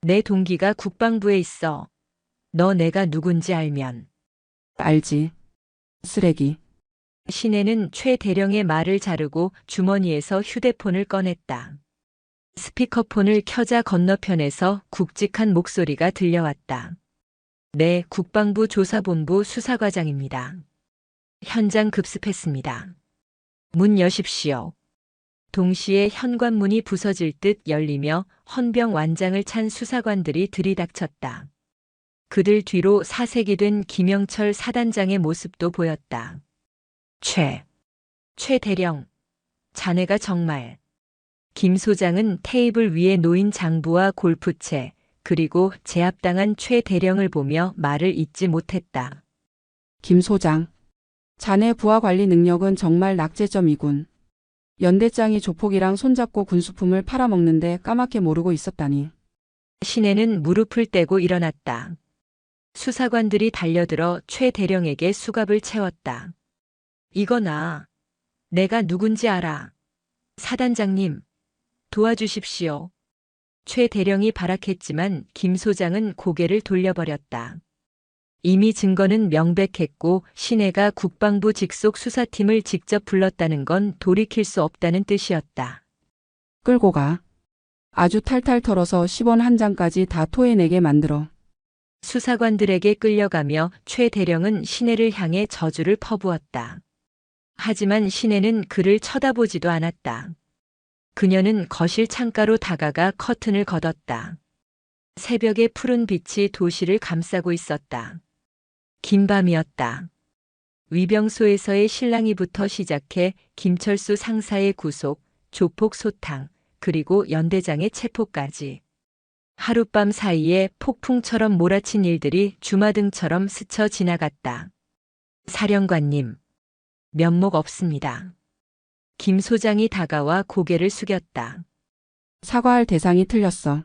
내 동기가 국방부에 있어. 너 내가 누군지 알면. 알지. 쓰레기. 신혜는 최 대령의 말을 자르고 주머니에서 휴대폰을 꺼냈다. 스피커폰을 켜자 건너편에서 굵직한 목소리가 들려왔다. 네, 국방부 조사본부 수사과장입니다. 현장 급습했습니다. 문 여십시오. 동시에 현관문이 부서질 듯 열리며 헌병 완장을 찬 수사관들이 들이닥쳤다. 그들 뒤로 사색이 된 김영철 사단장의 모습도 보였다. 최 대령, 자네가 정말. 김 소장은 테이블 위에 놓인 장부와 골프채, 그리고 제압당한 최 대령을 보며 말을 잇지 못했다. 김 소장. 자네 부하 관리 능력은 정말 낙제점이군. 연대장이 조폭이랑 손잡고 군수품을 팔아먹는데 까맣게 모르고 있었다니. 신혜는 무릎을 떼고 일어났다. 수사관들이 달려들어 최 대령에게 수갑을 채웠다. 이거나. 내가 누군지 알아. 사단장님, 도와주십시오. 최 대령이 발악했지만 김 소장은 고개를 돌려버렸다. 이미 증거는 명백했고 신혜가 국방부 직속 수사팀을 직접 불렀다는 건 돌이킬 수 없다는 뜻이었다. 끌고 가. 아주 탈탈 털어서 10원 한 장까지 다 토해내게 만들어. 수사관들에게 끌려가며 최 대령은 신혜를 향해 저주를 퍼부었다. 하지만 신혜는 그를 쳐다보지도 않았다. 그녀는 거실 창가로 다가가 커튼을 걷었다. 새벽의 푸른 빛이 도시를 감싸고 있었다. 긴 밤이었다. 위병소에서의 실랑이부터 시작해 김철수 상사의 구속, 조폭 소탕, 그리고 연대장의 체포까지. 하룻밤 사이에 폭풍처럼 몰아친 일들이 주마등처럼 스쳐 지나갔다. 사령관님, 면목 없습니다. 김 소장이 다가와 고개를 숙였다. 사과할 대상이 틀렸어.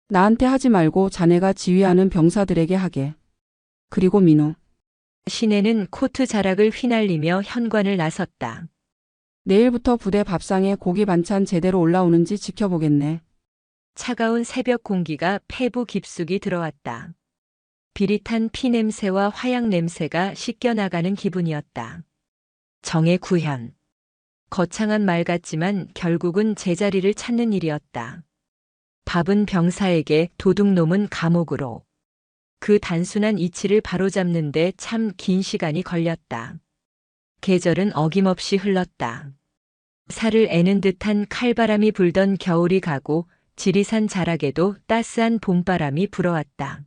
나한테 하지 말고 자네가 지휘하는 병사들에게 하게. 그리고 민우. 신혜는 코트 자락을 휘날리며 현관을 나섰다. 내일부터 부대 밥상에 고기 반찬 제대로 올라오는지 지켜보겠네. 차가운 새벽 공기가 폐부 깊숙이 들어왔다. 비릿한 피 냄새와 화약 냄새가 씻겨나가는 기분이었다. 정의 구현. 거창한 말 같지만 결국은 제자리를 찾는 일이었다. 밥은 병사에게, 도둑놈은 감옥으로. 그 단순한 이치를 바로잡는데 참 긴 시간이 걸렸다. 계절은 어김없이 흘렀다. 살을 애는 듯한 칼바람이 불던 겨울이 가고 지리산 자락에도 따스한 봄바람이 불어왔다.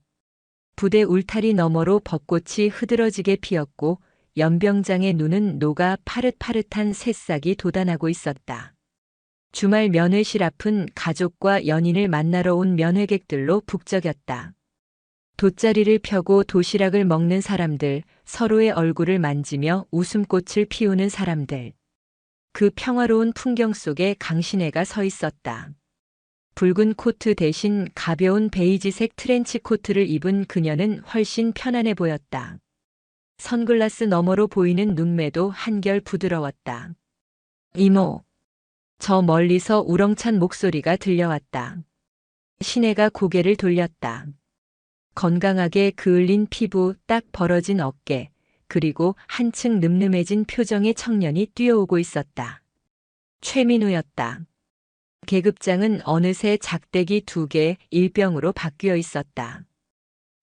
부대 울타리 너머로 벚꽃이 흐드러지게 피었고 연병장의 눈은 녹아 파릇파릇한 새싹이 돋아나고 있었다. 주말 면회실 앞은 가족과 연인을 만나러 온 면회객들로 북적였다. 돗자리를 펴고 도시락을 먹는 사람들, 서로의 얼굴을 만지며 웃음꽃을 피우는 사람들. 그 평화로운 풍경 속에 강신혜가 서 있었다. 붉은 코트 대신 가벼운 베이지색 트렌치 코트를 입은 그녀는 훨씬 편안해 보였다. 선글라스 너머로 보이는 눈매도 한결 부드러웠다. 이모. 저 멀리서 우렁찬 목소리가 들려왔다. 신혜가 고개를 돌렸다. 건강하게 그을린 피부, 딱 벌어진 어깨, 그리고 한층 늠름해진 표정의 청년이 뛰어오고 있었다. 최민우였다. 계급장은 어느새 작대기 2개, 일병으로 바뀌어 있었다.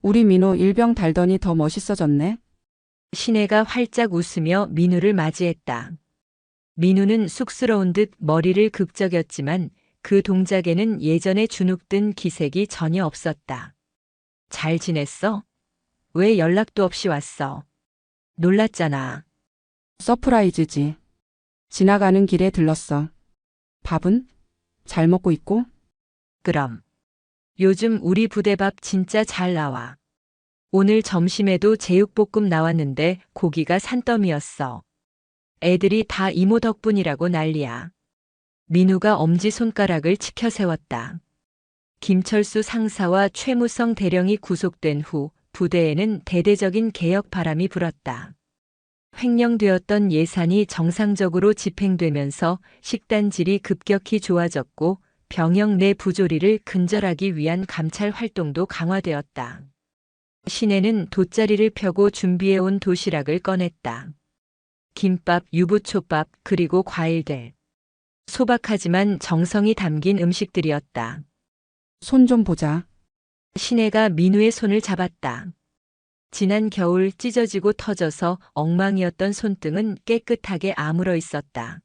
우리 민호 일병 달더니 더 멋있어졌네. 신혜가 활짝 웃으며 민우를 맞이했다. 민우는 쑥스러운 듯 머리를 극적였지만 그 동작에는 예전에 주눅든 기색이 전혀 없었다. 잘 지냈어? 왜 연락도 없이 왔어? 놀랐잖아. 서프라이즈지. 지나가는 길에 들렀어. 밥은? 잘 먹고 있고? 그럼. 요즘 우리 부대밥 진짜 잘 나와. 오늘 점심에도 제육볶음 나왔는데 고기가 산더미였어. 애들이 다 이모 덕분이라고 난리야. 민우가 엄지손가락을 치켜 세웠다. 김철수 상사와 최무성 대령이 구속된 후 부대에는 대대적인 개혁 바람이 불었다. 횡령되었던 예산이 정상적으로 집행되면서 식단 질이 급격히 좋아졌고 병영 내 부조리를 근절하기 위한 감찰 활동도 강화되었다. 신혜는 돗자리를 펴고 준비해온 도시락을 꺼냈다. 김밥, 유부초밥, 그리고 과일들. 소박하지만 정성이 담긴 음식들이었다. 손 좀 보자. 신혜가 민우의 손을 잡았다. 지난 겨울 찢어지고 터져서 엉망이었던 손등은 깨끗하게 아물어 있었다.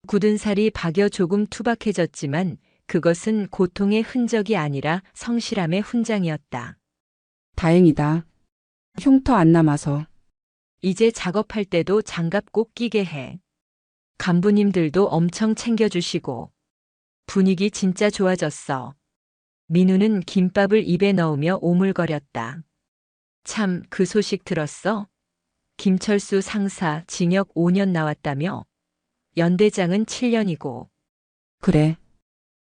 굳은 살이 박여 조금 투박해졌지만 그것은 고통의 흔적이 아니라 성실함의 훈장이었다. 다행이다. 흉터 안 남아서. 이제 작업할 때도 장갑 꼭 끼게 해. 간부님들도 엄청 챙겨주시고. 분위기 진짜 좋아졌어. 민우는 김밥을 입에 넣으며 오물거렸다. 참, 그 소식 들었어? 김철수 상사 징역 5년 나왔다며? 연대장은 7년이고. 그래.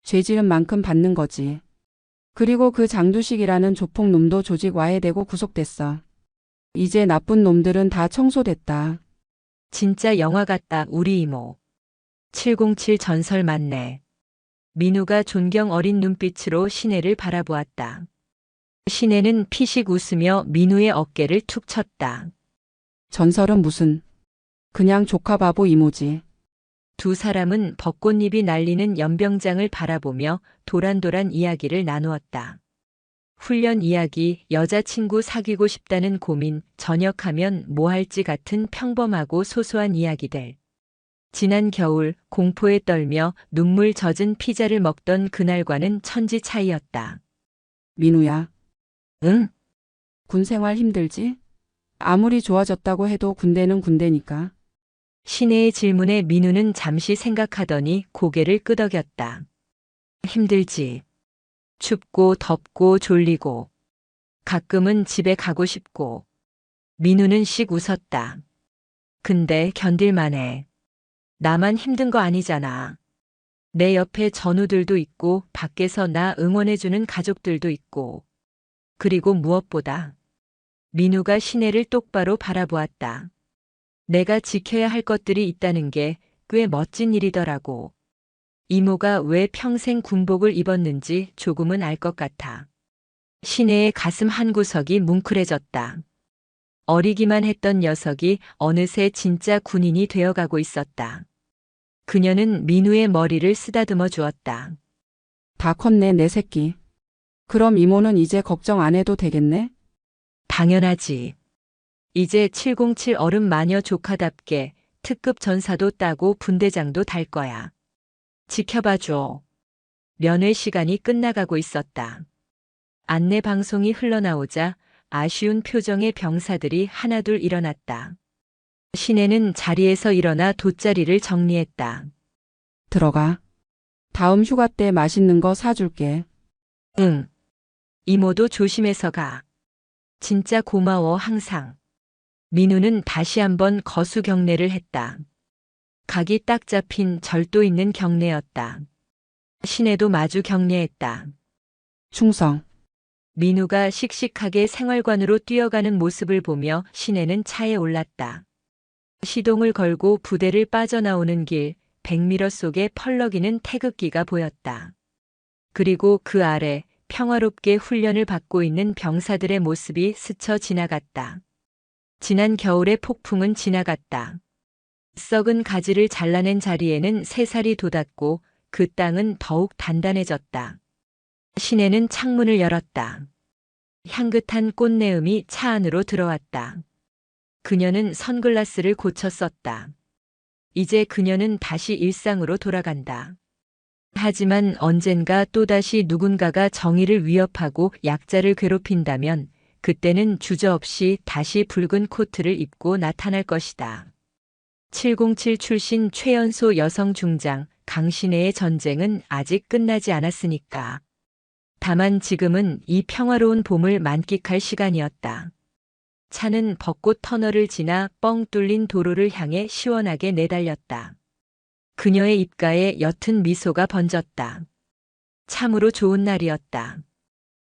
죄 지은 만큼 받는 거지. 그리고 그 장두식이라는 조폭놈도 조직 와해되고 구속됐어. 이제 나쁜 놈들은 다 청소됐다. 진짜 영화 같다, 우리 이모. 707 전설 맞네. 민우가 존경 어린 눈빛으로 신혜를 바라보았다. 신혜는 피식 웃으며 민우의 어깨를 툭 쳤다. 전설은 무슨. 그냥 조카 바보 이모지. 두 사람은 벚꽃잎이 날리는 연병장을 바라보며 도란도란 이야기를 나누었다. 훈련 이야기, 여자친구 사귀고 싶다는 고민, 전역하면 뭐 할지 같은 평범하고 소소한 이야기들. 지난 겨울 공포에 떨며 눈물 젖은 피자를 먹던 그날과는 천지 차이였다. 민우야. 응? 군 생활 힘들지? 아무리 좋아졌다고 해도 군대는 군대니까. 신혜의 질문에 민우는 잠시 생각하더니 고개를 끄덕였다. 힘들지. 춥고 덥고 졸리고. 가끔은 집에 가고 싶고. 민우는 씩 웃었다. 근데 견딜만해. 나만 힘든 거 아니잖아. 내 옆에 전우들도 있고 밖에서 나 응원해주는 가족들도 있고. 그리고 무엇보다 민우가 신혜를 똑바로 바라보았다. 내가 지켜야 할 것들이 있다는 게 꽤 멋진 일이더라고. 이모가 왜 평생 군복을 입었는지 조금은 알 것 같아. 신혜의 가슴 한구석이 뭉클해졌다. 어리기만 했던 녀석이 어느새 진짜 군인이 되어가고 있었다. 그녀는 민우의 머리를 쓰다듬어 주었다. 다 컸네 내 새끼. 그럼 이모는 이제 걱정 안 해도 되겠네? 당연하지. 이제 707 어른 마녀 조카답게 특급 전사도 따고 분대장도 달 거야. 지켜봐줘. 면회 시간이 끝나가고 있었다. 안내 방송이 흘러나오자 아쉬운 표정의 병사들이 하나둘 일어났다. 신혜는 자리에서 일어나 돗자리를 정리했다. 들어가. 다음 휴가 때 맛있는 거 사줄게. 응. 이모도 조심해서 가. 진짜 고마워 항상. 민우는 다시 한번 거수 경례를 했다. 각이 딱 잡힌 절도 있는 경례였다. 신혜도 마주 경례했다. 충성. 민우가 씩씩하게 생활관으로 뛰어가는 모습을 보며 신혜는 차에 올랐다. 시동을 걸고 부대를 빠져나오는 길, 백미러 속에 펄럭이는 태극기가 보였다. 그리고 그 아래 평화롭게 훈련을 받고 있는 병사들의 모습이 스쳐 지나갔다. 지난 겨울의 폭풍은 지나갔다. 썩은 가지를 잘라낸 자리에는 새살이 돋았고 그 땅은 더욱 단단해졌다. 신혜는 창문을 열었다. 향긋한 꽃내음이 차 안으로 들어왔다. 그녀는 선글라스를 고쳐 썼다. 이제 그녀는 다시 일상으로 돌아간다. 하지만 언젠가 또다시 누군가가 정의를 위협하고 약자를 괴롭힌다면 그때는 주저없이 다시 붉은 코트를 입고 나타날 것이다. 707 출신 최연소 여성 중장 강신혜의 전쟁은 아직 끝나지 않았으니까. 다만 지금은 이 평화로운 봄을 만끽할 시간이었다. 차는 벚꽃 터널을 지나 뻥 뚫린 도로를 향해 시원하게 내달렸다. 그녀의 입가에 옅은 미소가 번졌다. 참으로 좋은 날이었다.